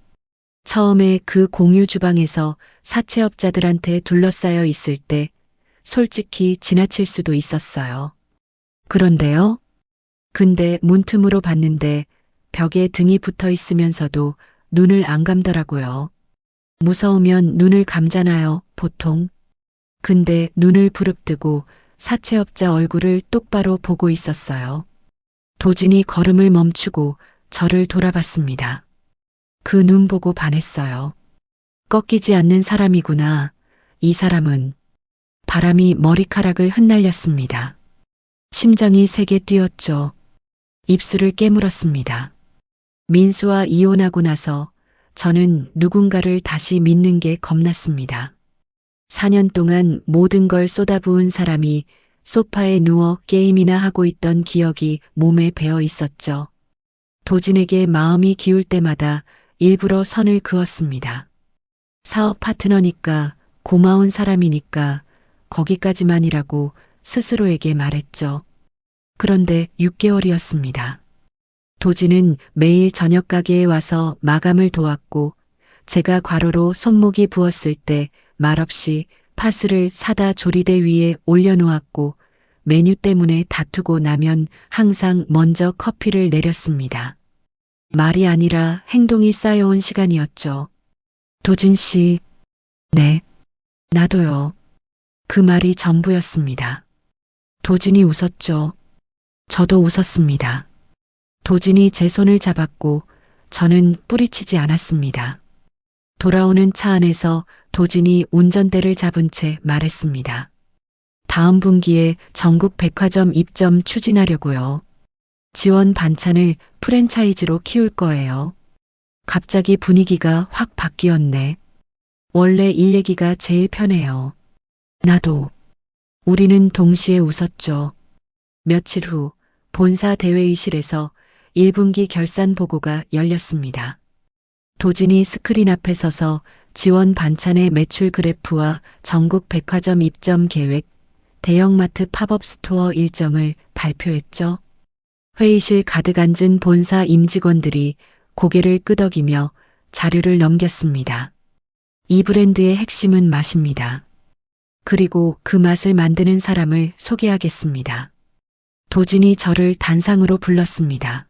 처음에 그 공유 주방에서 사채업자들한테 둘러싸여 있을 때 솔직히 지나칠 수도 있었어요. 그런데요? 근데 문틈으로 봤는데 벽에 등이 붙어 있으면서도 눈을 안 감더라고요. 무서우면 눈을 감잖아요, 보통. 근데 눈을 부릅뜨고 사채업자 얼굴을 똑바로 보고 있었어요. 도진이 걸음을 멈추고 저를 돌아봤습니다. 그 눈 보고 반했어요. 꺾이지 않는 사람이구나. 이 사람은. 바람이 머리카락을 흩날렸습니다. 심장이 세게 뛰었죠. 입술을 깨물었습니다. 민수와 이혼하고 나서 저는 누군가를 다시 믿는 게 겁났습니다. 4년 동안 모든 걸 쏟아부은 사람이 소파에 누워 게임이나 하고 있던 기억이 몸에 배어 있었죠. 도진에게 마음이 기울 때마다 일부러 선을 그었습니다. 사업 파트너니까, 고마운 사람이니까 거기까지만이라고 스스로에게 말했죠. 그런데 6개월이었습니다. 도진은 매일 저녁 가게에 와서 마감을 도왔고 제가 과로로 손목이 부었을 때 말없이 파스를 사다 조리대 위에 올려놓았고 메뉴 때문에 다투고 나면 항상 먼저 커피를 내렸습니다. 말이 아니라 행동이 쌓여온 시간이었죠. 도진 씨, 네, 나도요. 그 말이 전부였습니다. 도진이 웃었죠. 저도 웃었습니다. 도진이 제 손을 잡았고 저는 뿌리치지 않았습니다. 돌아오는 차 안에서 도진이 운전대를 잡은 채 말했습니다. 다음 분기에 전국 백화점 입점 추진하려고요. 지원 반찬을 프랜차이즈로 키울 거예요. 갑자기 분위기가 확 바뀌었네. 원래 일 얘기가 제일 편해요. 나도. 우리는 동시에 웃었죠. 며칠 후 본사 대회의실에서 1분기 결산 보고가 열렸습니다. 도진이 스크린 앞에 서서 지원 반찬의 매출 그래프와 전국 백화점 입점 계획, 대형마트 팝업 스토어 일정을 발표했죠. 회의실 가득 앉은 본사 임직원들이 고개를 끄덕이며 자료를 넘겼습니다. 이 브랜드의 핵심은 맛입니다. 그리고 그 맛을 만드는 사람을 소개하겠습니다. 도진이 저를 단상으로 불렀습니다.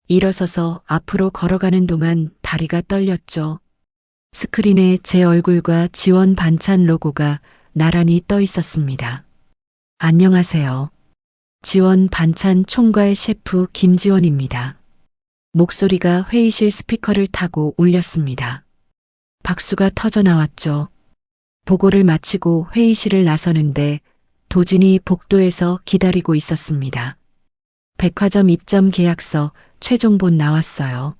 일어서서 앞으로 걸어가는 동안 다리가 떨렸죠. 스크린에 제 얼굴과 지원 반찬 로고가 나란히 떠 있었습니다. 안녕하세요. 지원 반찬 총괄 셰프 김지원입니다. 목소리가 회의실 스피커를 타고 울렸습니다. 박수가 터져 나왔죠. 보고를 마치고 회의실을 나서는데 도진이 복도에서 기다리고 있었습니다. 백화점 입점 계약서 최종본 나왔어요.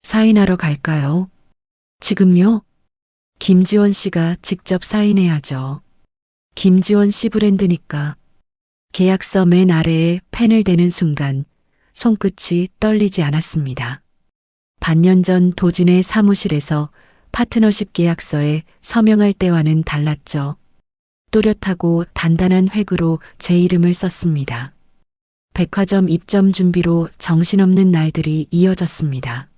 사인하러 갈까요? 지금요? 김지원 씨가 직접 사인해야죠. 김지원 씨 브랜드니까. 계약서 맨 아래에 펜을 대는 순간 손끝이 떨리지 않았습니다. 반년 전 도진의 사무실에서 파트너십 계약서에 서명할 때와는 달랐죠. 또렷하고 단단한 획으로 제 이름을 썼습니다. 백화점 입점 준비로 정신없는 날들이 이어졌습니다.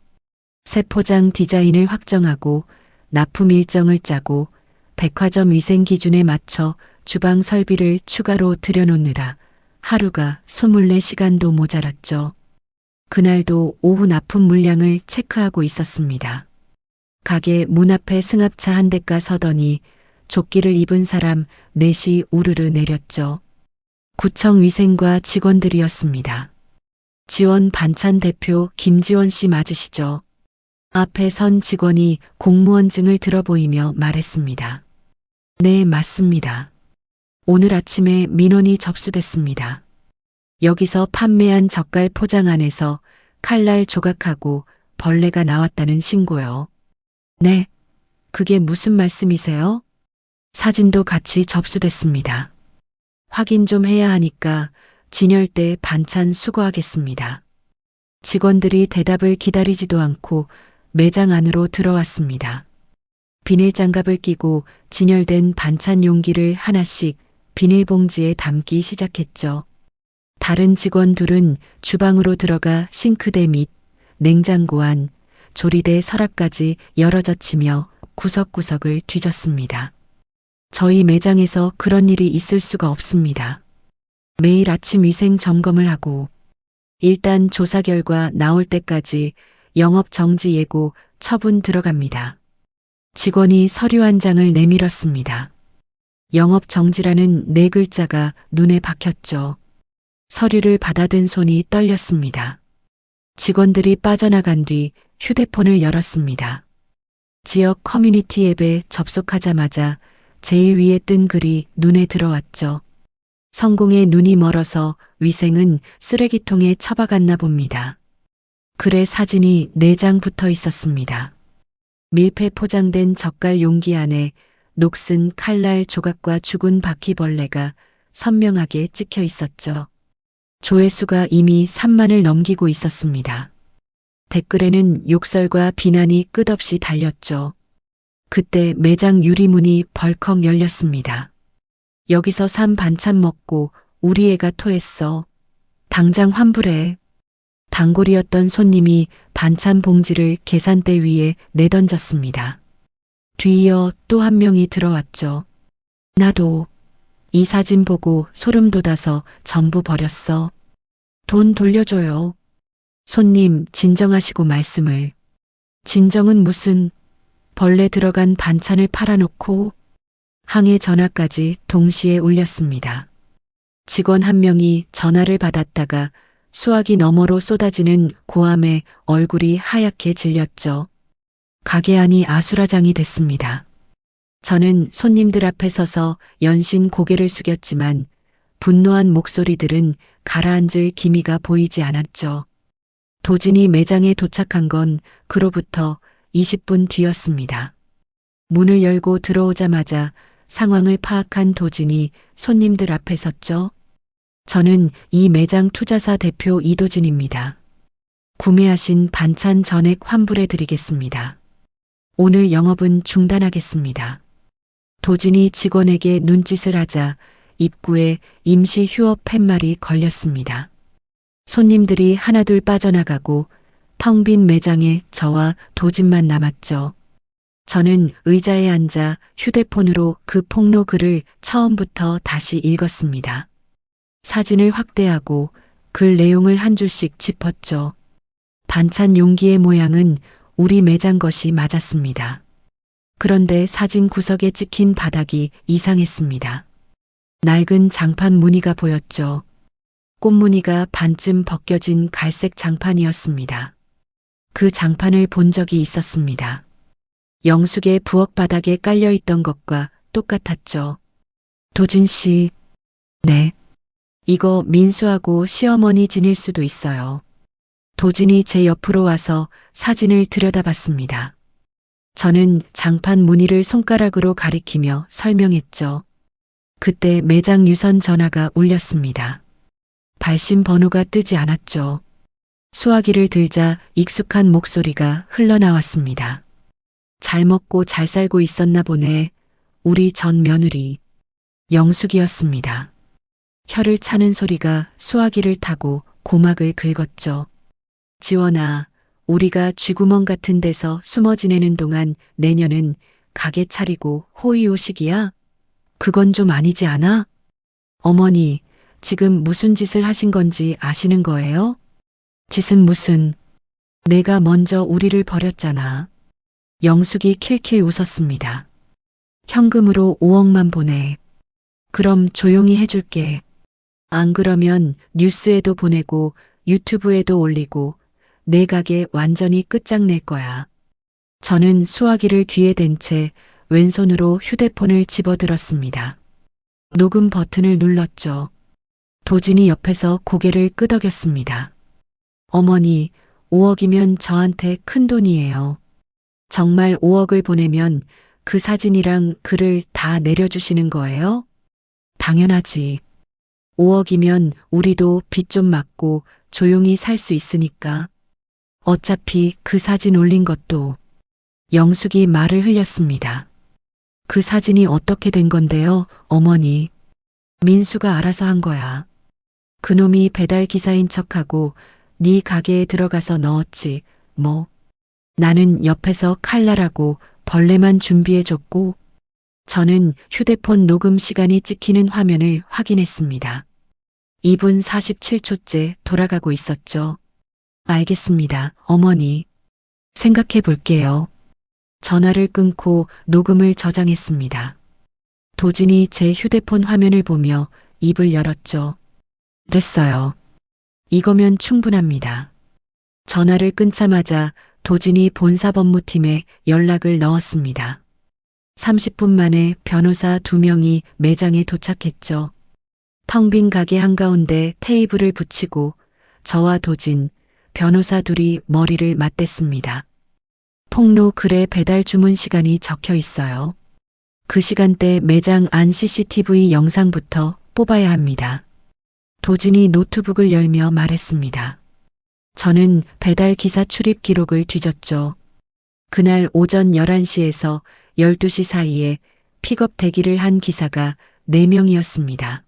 새 포장 디자인을 확정하고 납품 일정을 짜고 백화점 위생 기준에 맞춰 주방 설비를 추가로 들여놓느라 하루가 24시간도 모자랐죠. 그날도 오후 납품 물량을 체크하고 있었습니다. 가게 문 앞에 승합차 한 대가 서더니 조끼를 입은 사람 넷이 우르르 내렸죠. 구청 위생과 직원들이었습니다. 지원 반찬 대표 김지원 씨 맞으시죠? 앞에 선 직원이 공무원증을 들어보이며 말했습니다. 네, 맞습니다. 오늘 아침에 민원이 접수됐습니다. 여기서 판매한 젓갈 포장 안에서 칼날 조각하고 벌레가 나왔다는 신고요. 네, 그게 무슨 말씀이세요? 사진도 같이 접수됐습니다. 확인 좀 해야 하니까 진열대 반찬 수거하겠습니다. 직원들이 대답을 기다리지도 않고 매장 안으로 들어왔습니다. 비닐 장갑을 끼고 진열된 반찬 용기를 하나씩 비닐봉지에 담기 시작했죠. 다른 직원 둘은 주방으로 들어가 싱크대 및 냉장고 안, 조리대 서랍까지 열어젖히며 구석구석을 뒤졌습니다. 저희 매장에서 그런 일이 있을 수가 없습니다. 매일 아침 위생 점검을 하고 일단 조사 결과 나올 때까지 영업 정지 예고 처분 들어갑니다. 직원이 서류 한 장을 내밀었습니다. 영업 정지라는 네 글자가 눈에 박혔죠. 서류를 받아든 손이 떨렸습니다. 직원들이 빠져나간 뒤 휴대폰을 열었습니다. 지역 커뮤니티 앱에 접속하자마자 제일 위에 뜬 글이 눈에 들어왔죠. 성공에 눈이 멀어서 위생은 쓰레기통에 처박았나 봅니다. 글에 사진이 4장 붙어 있었습니다. 밀폐 포장된 젓갈 용기 안에 녹슨 칼날 조각과 죽은 바퀴벌레가 선명하게 찍혀 있었죠. 조회수가 이미 3만을 넘기고 있었습니다. 댓글에는 욕설과 비난이 끝없이 달렸죠. 그때 매장 유리문이 벌컥 열렸습니다. 여기서 산 반찬 먹고 우리 애가 토했어. 당장 환불해. 단골이었던 손님이 반찬 봉지를 계산대 위에 내던졌습니다. 뒤이어 또 한 명이 들어왔죠. 나도 이 사진 보고 소름 돋아서 전부 버렸어. 돈 돌려줘요. 손님 진정하시고 말씀을. 진정은 무슨, 벌레 들어간 반찬을 팔아놓고. 항해 전화까지 동시에 울렸습니다. 직원 한 명이 전화를 받았다가 수화기 너머로 쏟아지는 고함에 얼굴이 하얗게 질렸죠. 가게 안이 아수라장이 됐습니다. 저는 손님들 앞에 서서 연신 고개를 숙였지만 분노한 목소리들은 가라앉을 기미가 보이지 않았죠. 도진이 매장에 도착한 건 그로부터 20분 뒤였습니다. 문을 열고 들어오자마자 상황을 파악한 도진이 손님들 앞에 섰죠. 저는 이 매장 투자사 대표 이도진입니다. 구매하신 반찬 전액 환불해 드리겠습니다. 오늘 영업은 중단하겠습니다. 도진이 직원에게 눈짓을 하자 입구에 임시 휴업 팻말이 걸렸습니다. 손님들이 하나둘 빠져나가고 텅 빈 매장에 저와 도진만 남았죠. 저는 의자에 앉아 휴대폰으로 그 폭로 글을 처음부터 다시 읽었습니다. 사진을 확대하고 글 내용을 한 줄씩 짚었죠. 반찬 용기의 모양은 우리 매장 것이 맞았습니다. 그런데 사진 구석에 찍힌 바닥이 이상했습니다. 낡은 장판 무늬가 보였죠. 꽃무늬가 반쯤 벗겨진 갈색 장판이었습니다. 그 장판을 본 적이 있었습니다. 영숙의 부엌 바닥에 깔려있던 것과 똑같았죠. 도진 씨, 네. 이거 민수하고 시어머니 지닐 수도 있어요. 도진이 제 옆으로 와서 사진을 들여다봤습니다. 저는 장판 무늬를 손가락으로 가리키며 설명했죠. 그때 매장 유선 전화가 울렸습니다. 발신 번호가 뜨지 않았죠. 수화기를 들자 익숙한 목소리가 흘러나왔습니다. 잘 먹고 잘 살고 있었나 보네. 우리 전 며느리. 영숙이었습니다. 혀를 차는 소리가 수화기를 타고 고막을 긁었죠. 지원아, 우리가 쥐구멍 같은 데서 숨어 지내는 동안 내년은 가게 차리고 호의호식이야? 그건 좀 아니지 않아? 어머니, 지금 무슨 짓을 하신 건지 아시는 거예요? 짓은 무슨, 내가 먼저 우리를 버렸잖아. 영숙이 킬킬 웃었습니다. 현금으로 5억만 보내. 그럼 조용히 해줄게. 안 그러면 뉴스에도 보내고 유튜브에도 올리고 내 가게 완전히 끝장낼 거야. 저는 수화기를 귀에 댄 채 왼손으로 휴대폰을 집어들었습니다. 녹음 버튼을 눌렀죠. 도진이 옆에서 고개를 끄덕였습니다. 어머니, 5억이면 저한테 큰 돈이에요. 정말 5억을 보내면 그 사진이랑 글을 다 내려주시는 거예요? 당연하지. 5억이면 우리도 빚 좀 막고 조용히 살 수 있으니까. 어차피 그 사진 올린 것도. 영숙이 말을 흘렸습니다. 그 사진이 어떻게 된 건데요, 어머니? 민수가 알아서 한 거야. 그놈이 배달 기사인 척하고 네 가게에 들어가서 넣었지, 뭐. 나는 옆에서 칼날하고 벌레만 준비해줬고, 저는 휴대폰 녹음 시간이 찍히는 화면을 확인했습니다. 2분 47초째 돌아가고 있었죠. 알겠습니다, 어머니. 생각해 볼게요. 전화를 끊고 녹음을 저장했습니다. 도진이 제 휴대폰 화면을 보며 입을 열었죠. 됐어요. 이거면 충분합니다. 전화를 끊자마자 도진이 본사법무팀에 연락을 넣었습니다. 30분 만에 변호사 2명이 매장에 도착했죠. 텅 빈 가게 한가운데 테이블을 붙이고 저와 도진, 변호사 둘이 머리를 맞댔습니다. 폭로 글에 배달 주문 시간이 적혀 있어요. 그 시간대 매장 안 CCTV 영상부터 뽑아야 합니다. 도진이 노트북을 열며 말했습니다. 저는 배달 기사 출입 기록을 뒤졌죠. 그날 오전 11시에서 12시 사이에 픽업 대기를 한 기사가 4명이었습니다.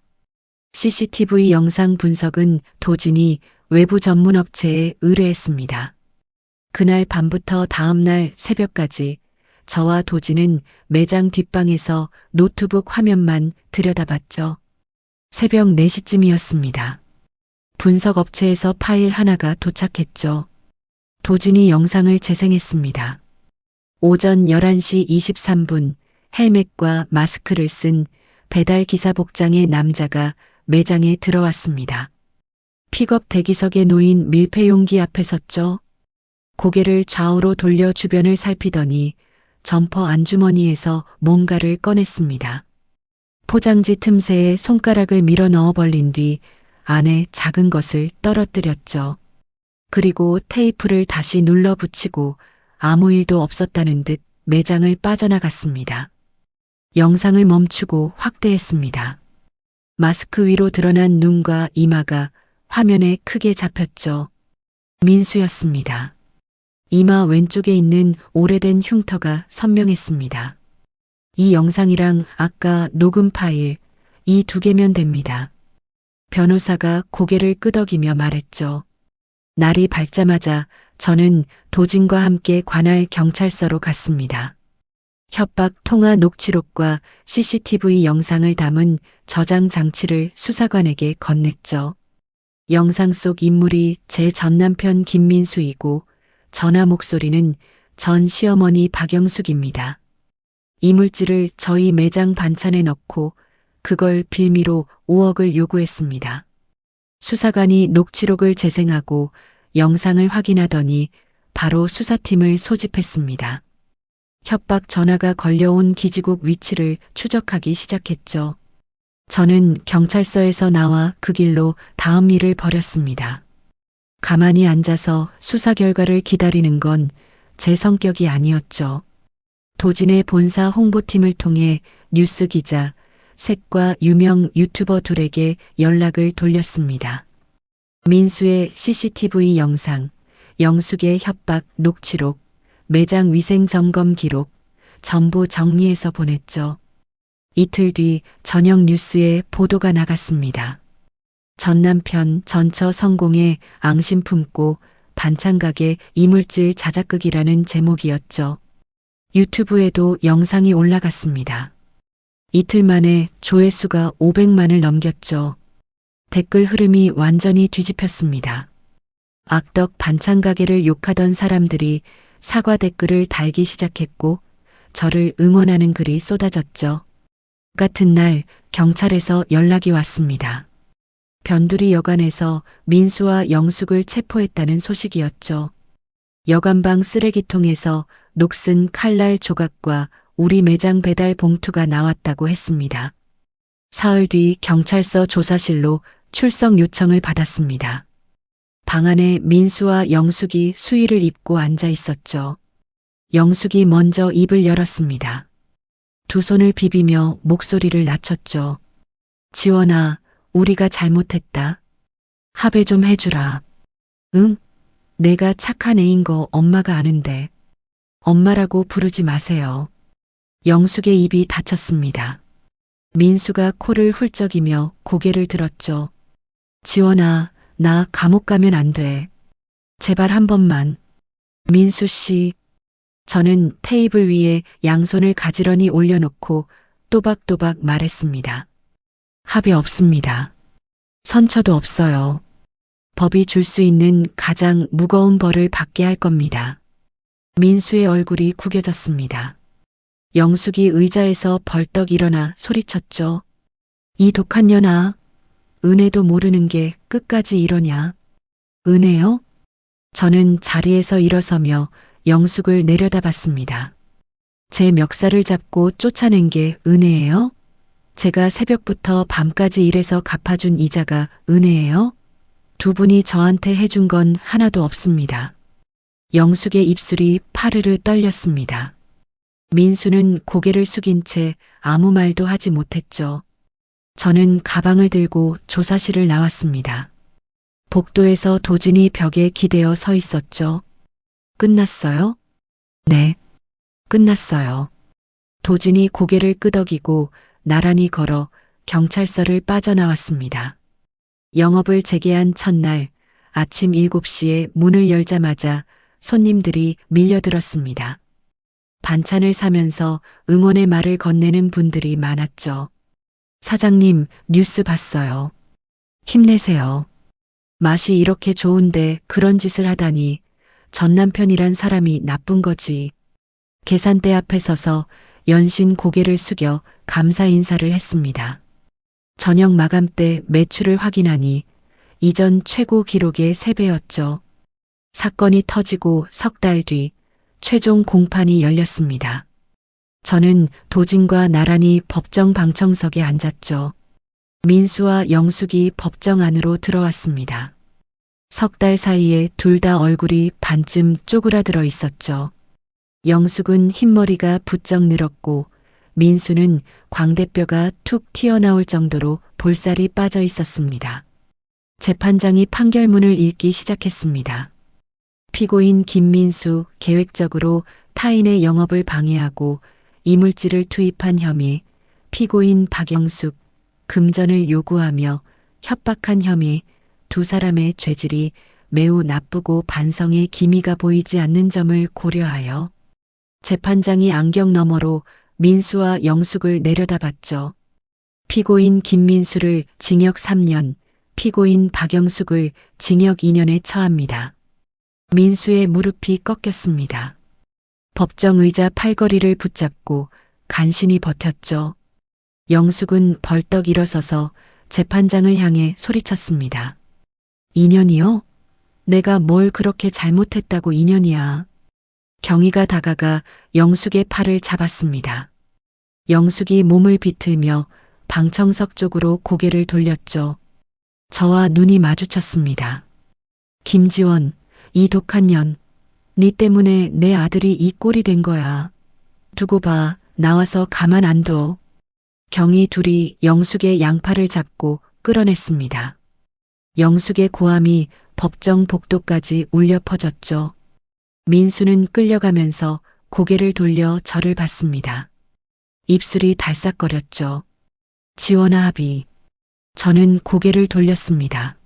CCTV 영상 분석은 도진이 외부 전문 업체에 의뢰했습니다. 그날 밤부터 다음날 새벽까지 저와 도진은 매장 뒷방에서 노트북 화면만 들여다봤죠. 새벽 4시쯤이었습니다. 분석 업체에서 파일 하나가 도착했죠. 도진이 영상을 재생했습니다. 오전 11시 23분 헬멧과 마스크를 쓴 배달 기사 복장의 남자가 매장에 들어왔습니다. 픽업 대기석에 놓인 밀폐 용기 앞에 섰죠. 고개를 좌우로 돌려 주변을 살피더니 점퍼 안주머니에서 뭔가를 꺼냈습니다. 포장지 틈새에 손가락을 밀어 넣어 벌린 뒤 안에 작은 것을 떨어뜨렸죠. 그리고 테이프를 다시 눌러 붙이고 아무 일도 없었다는 듯 매장을 빠져나갔습니다. 영상을 멈추고 확대했습니다. 마스크 위로 드러난 눈과 이마가 화면에 크게 잡혔죠. 민수였습니다. 이마 왼쪽에 있는 오래된 흉터가 선명했습니다. 이 영상이랑 아까 녹음 파일, 이 2개면 됩니다. 변호사가 고개를 끄덕이며 말했죠. 날이 밝자마자 저는 도진과 함께 관할 경찰서로 갔습니다. 협박 통화 녹취록과 CCTV 영상을 담은 저장 장치를 수사관에게 건넸죠. 영상 속 인물이 제 전남편 김민수이고 전화 목소리는 전 시어머니 박영숙입니다. 이물질을 저희 매장 반찬에 넣고 그걸 빌미로 5억을 요구했습니다. 수사관이 녹취록을 재생하고 영상을 확인하더니 바로 수사팀을 소집했습니다. 협박 전화가 걸려온 기지국 위치를 추적하기 시작했죠. 저는 경찰서에서 나와 그 길로 다음 일을 벌였습니다. 가만히 앉아서 수사 결과를 기다리는 건 제 성격이 아니었죠. 도진의 본사 홍보팀을 통해 뉴스 기자, 색과 유명 유튜버 둘에게 연락을 돌렸습니다. 민수의 CCTV 영상, 영숙의 협박 녹취록, 매장 위생 점검 기록 전부 정리해서 보냈죠. 이틀 뒤 저녁 뉴스에 보도가 나갔습니다. 전남편 전처 성공에 앙심 품고 반찬가게 이물질 자작극이라는 제목이었죠. 유튜브에도 영상이 올라갔습니다. 이틀 만에 조회수가 500만을 넘겼죠. 댓글 흐름이 완전히 뒤집혔습니다. 악덕 반찬가게를 욕하던 사람들이 사과 댓글을 달기 시작했고 저를 응원하는 글이 쏟아졌죠. 같은 날 경찰에서 연락이 왔습니다. 변두리 여관에서 민수와 영숙을 체포했다는 소식이었죠. 여관방 쓰레기통에서 녹슨 칼날 조각과 우리 매장 배달 봉투가 나왔다고 했습니다. 사흘 뒤 경찰서 조사실로 출석 요청을 받았습니다. 방 안에 민수와 영숙이 수의를 입고 앉아 있었죠. 영숙이 먼저 입을 열었습니다. 두 손을 비비며 목소리를 낮췄죠. 지원아, 우리가 잘못했다. 합의 좀 해주라. 응? 내가 착한 애인 거 엄마가 아는데. 엄마라고 부르지 마세요. 영숙의 입이 닫혔습니다. 민수가 코를 훌쩍이며 고개를 들었죠. 지원아, 나 감옥 가면 안 돼. 제발 한 번만. 민수 씨. 저는 테이블 위에 양손을 가지런히 올려놓고 또박또박 말했습니다. 합의 없습니다. 선처도 없어요. 법이 줄 수 있는 가장 무거운 벌을 받게 할 겁니다. 민수의 얼굴이 구겨졌습니다. 영숙이 의자에서 벌떡 일어나 소리쳤죠. 이 독한 년아, 은혜도 모르는 게 끝까지 이러냐. 은혜요? 저는 자리에서 일어서며 영숙을 내려다봤습니다. 제 멱살을 잡고 쫓아낸 게 은혜예요? 제가 새벽부터 밤까지 일해서 갚아준 이자가 은혜예요? 두 분이 저한테 해준 건 하나도 없습니다. 영숙의 입술이 파르르 떨렸습니다. 민수는 고개를 숙인 채 아무 말도 하지 못했죠. 저는 가방을 들고 조사실을 나왔습니다. 복도에서 도진이 벽에 기대어 서 있었죠. 끝났어요? 네, 끝났어요. 도진이 고개를 끄덕이고 나란히 걸어 경찰서를 빠져나왔습니다. 영업을 재개한 첫날 아침 7시에 문을 열자마자 손님들이 밀려들었습니다. 반찬을 사면서 응원의 말을 건네는 분들이 많았죠. 사장님, 뉴스 봤어요. 힘내세요. 맛이 이렇게 좋은데 그런 짓을 하다니 전 남편이란 사람이 나쁜 거지. 계산대 앞에 서서 연신 고개를 숙여 감사 인사를 했습니다. 저녁 마감 때 매출을 확인하니 이전 최고 기록의 3배였죠. 사건이 터지고 석 달 뒤 최종 공판이 열렸습니다. 저는 도진과 나란히 법정 방청석에 앉았죠. 민수와 영숙이 법정 안으로 들어왔습니다. 석 달 사이에 둘 다 얼굴이 반쯤 쪼그라들어 있었죠. 영숙은 흰머리가 부쩍 늘었고 민수는 광대뼈가 툭 튀어나올 정도로 볼살이 빠져 있었습니다. 재판장이 판결문을 읽기 시작했습니다. 피고인 김민수 계획적으로 타인의 영업을 방해하고 이물질을 투입한 혐의, 피고인 박영숙 금전을 요구하며 협박한 혐의, 두 사람의 죄질이 매우 나쁘고 반성의 기미가 보이지 않는 점을 고려하여 재판장이 안경 너머로 민수와 영숙을 내려다봤죠. 피고인 김민수를 징역 3년, 피고인 박영숙을 징역 2년에 처합니다. 민수의 무릎이 꺾였습니다. 법정 의자 팔걸이를 붙잡고 간신히 버텼죠. 영숙은 벌떡 일어서서 재판장을 향해 소리쳤습니다. 2년이요? 내가 뭘 그렇게 잘못했다고 2년이야. 경위가 다가가 영숙의 팔을 잡았습니다. 영숙이 몸을 비틀며 방청석 쪽으로 고개를 돌렸죠. 저와 눈이 마주쳤습니다. 김지원, 이 독한 년, 네 때문에 내 아들이 이 꼴이 된 거야. 두고 봐, 나와서 가만 안 둬. 경위 둘이 영숙의 양팔을 잡고 끌어냈습니다. 영숙의 고함이 법정 복도까지 울려 퍼졌죠. 민수는 끌려가면서 고개를 돌려 저를 봤습니다. 입술이 달싹거렸죠. 지원아 합의. 저는 고개를 돌렸습니다.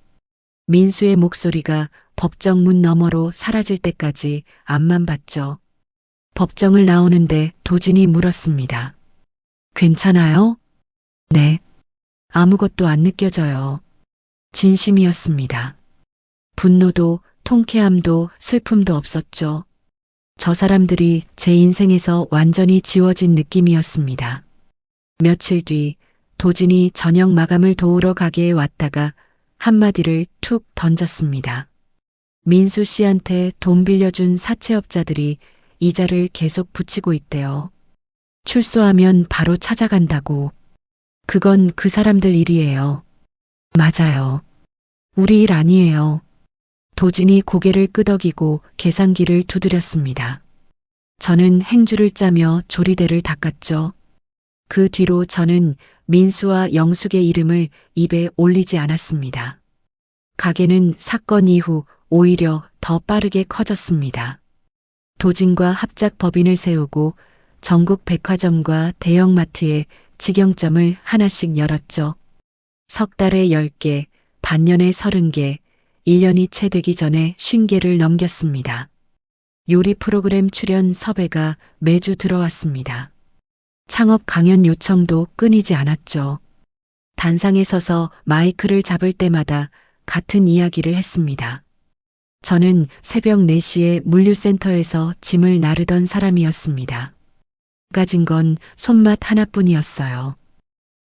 민수의 목소리가 법정 문 너머로 사라질 때까지 앞만 봤죠. 법정을 나오는데 도진이 물었습니다. 괜찮아요? 네. 아무것도 안 느껴져요. 진심이었습니다. 분노도 통쾌함도 슬픔도 없었죠. 저 사람들이 제 인생에서 완전히 지워진 느낌이었습니다. 며칠 뒤 도진이 저녁 마감을 도우러 가게에 왔다가 한마디를 툭 던졌습니다. 민수 씨한테 돈 빌려준 사채업자들이 이자를 계속 붙이고 있대요. 출소하면 바로 찾아간다고. 그건 그 사람들 일이에요. 맞아요. 우리 일 아니에요. 도진이 고개를 끄덕이고 계산기를 두드렸습니다. 저는 행주를 짜며 조리대를 닦았죠. 그 뒤로 저는 민수와 영숙의 이름을 입에 올리지 않았습니다. 가게는 사건 이후 오히려 더 빠르게 커졌습니다. 도진과 합작 법인을 세우고 전국 백화점과 대형마트에 직영점을 하나씩 열었죠. 석 달에 10개, 반년에 30개, 1년이 채 되기 전에 50개를 넘겼습니다. 요리 프로그램 출연 섭외가 매주 들어왔습니다. 창업 강연 요청도 끊이지 않았죠. 단상에 서서 마이크를 잡을 때마다 같은 이야기를 했습니다. 저는 새벽 4시에 물류센터에서 짐을 나르던 사람이었습니다. 가진 건 손맛 하나뿐이었어요.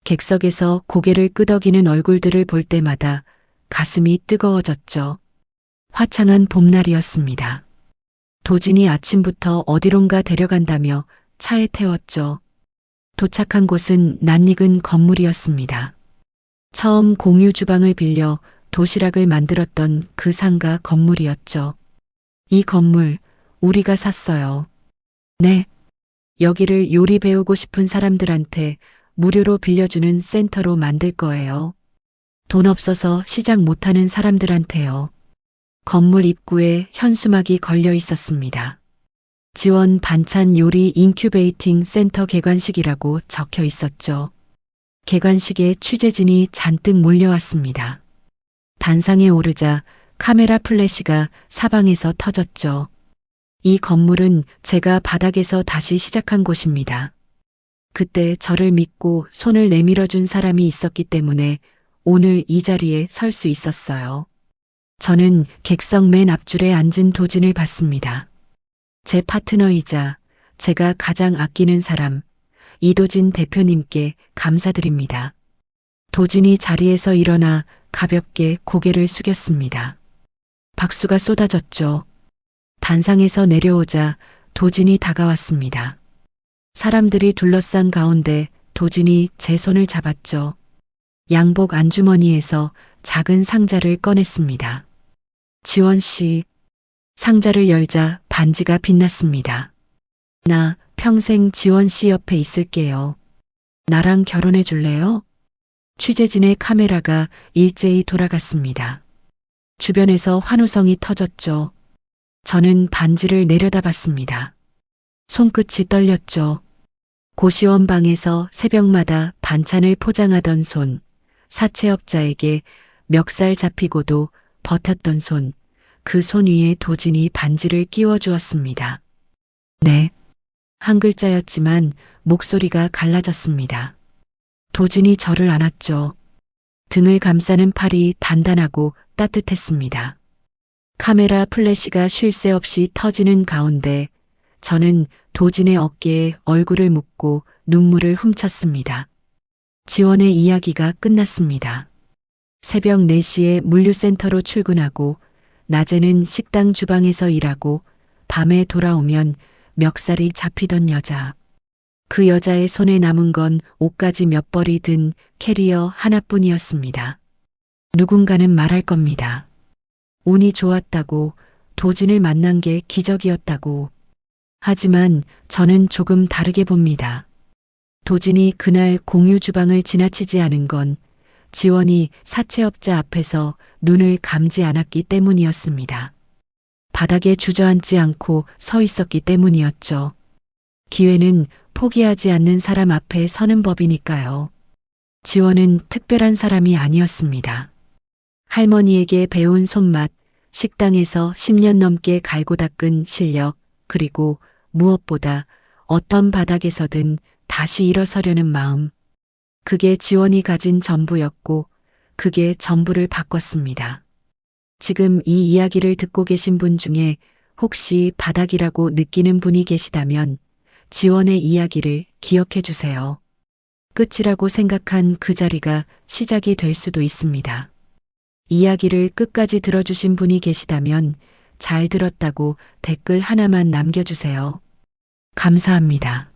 객석에서 고개를 끄덕이는 얼굴들을 볼 때마다 가슴이 뜨거워졌죠. 화창한 봄날이었습니다. 도진이 아침부터 어디론가 데려간다며 차에 태웠죠. 도착한 곳은 낯익은 건물이었습니다. 처음 공유 주방을 빌려 도시락을 만들었던 그 상가 건물이었죠. 이 건물 우리가 샀어요. 네. 여기를 요리 배우고 싶은 사람들한테 무료로 빌려주는 센터로 만들 거예요. 돈 없어서 시작 못하는 사람들한테요. 건물 입구에 현수막이 걸려 있었습니다. 지원 반찬 요리 인큐베이팅 센터 개관식이라고 적혀 있었죠. 개관식에 취재진이 잔뜩 몰려왔습니다. 단상에 오르자 카메라 플래시가 사방에서 터졌죠. 이 건물은 제가 바닥에서 다시 시작한 곳입니다. 그때 저를 믿고 손을 내밀어 준 사람이 있었기 때문에 오늘 이 자리에 설 수 있었어요. 저는 객석 맨 앞줄에 앉은 도진을 봤습니다. 제 파트너이자 제가 가장 아끼는 사람, 이도진 대표님께 감사드립니다. 도진이 자리에서 일어나 가볍게 고개를 숙였습니다. 박수가 쏟아졌죠. 단상에서 내려오자 도진이 다가왔습니다. 사람들이 둘러싼 가운데 도진이 제 손을 잡았죠. 양복 안주머니에서 작은 상자를 꺼냈습니다. 지원 씨, 상자를 열자 반지가 빛났습니다. 나 평생 지원 씨 옆에 있을게요. 나랑 결혼해 줄래요? 취재진의 카메라가 일제히 돌아갔습니다. 주변에서 환호성이 터졌죠. 저는 반지를 내려다봤습니다. 손끝이 떨렸죠. 고시원 방에서 새벽마다 반찬을 포장하던 손, 사채업자에게 멱살 잡히고도 버텼던 손, 그 손 위에 도진이 반지를 끼워 주었습니다. 네. 한 글자였지만 목소리가 갈라졌습니다. 도진이 저를 안았죠. 등을 감싸는 팔이 단단하고 따뜻했습니다. 카메라 플래시가 쉴 새 없이 터지는 가운데 저는 도진의 어깨에 얼굴을 묻고 눈물을 훔쳤습니다. 지원의 이야기가 끝났습니다. 새벽 4시에 물류센터로 출근하고 낮에는 식당 주방에서 일하고 밤에 돌아오면 멱살이 잡히던 여자. 그 여자의 손에 남은 건 옷가지 몇 벌이 든 캐리어 하나뿐이었습니다. 누군가는 말할 겁니다. 운이 좋았다고, 도진을 만난 게 기적이었다고. 하지만 저는 조금 다르게 봅니다. 도진이 그날 공유 주방을 지나치지 않은 건 지원이 사채업자 앞에서 눈을 감지 않았기 때문이었습니다. 바닥에 주저앉지 않고 서 있었기 때문이었죠. 기회는 포기하지 않는 사람 앞에 서는 법이니까요. 지원은 특별한 사람이 아니었습니다. 할머니에게 배운 손맛, 식당에서 10년 넘게 갈고 닦은 실력, 그리고 무엇보다 어떤 바닥에서든 다시 일어서려는 마음. 그게 지원이 가진 전부였고 그게 전부를 바꿨습니다. 지금 이 이야기를 듣고 계신 분 중에 혹시 바닥이라고 느끼는 분이 계시다면 지원의 이야기를 기억해 주세요. 끝이라고 생각한 그 자리가 시작이 될 수도 있습니다. 이야기를 끝까지 들어주신 분이 계시다면 잘 들었다고 댓글 하나만 남겨주세요. 감사합니다.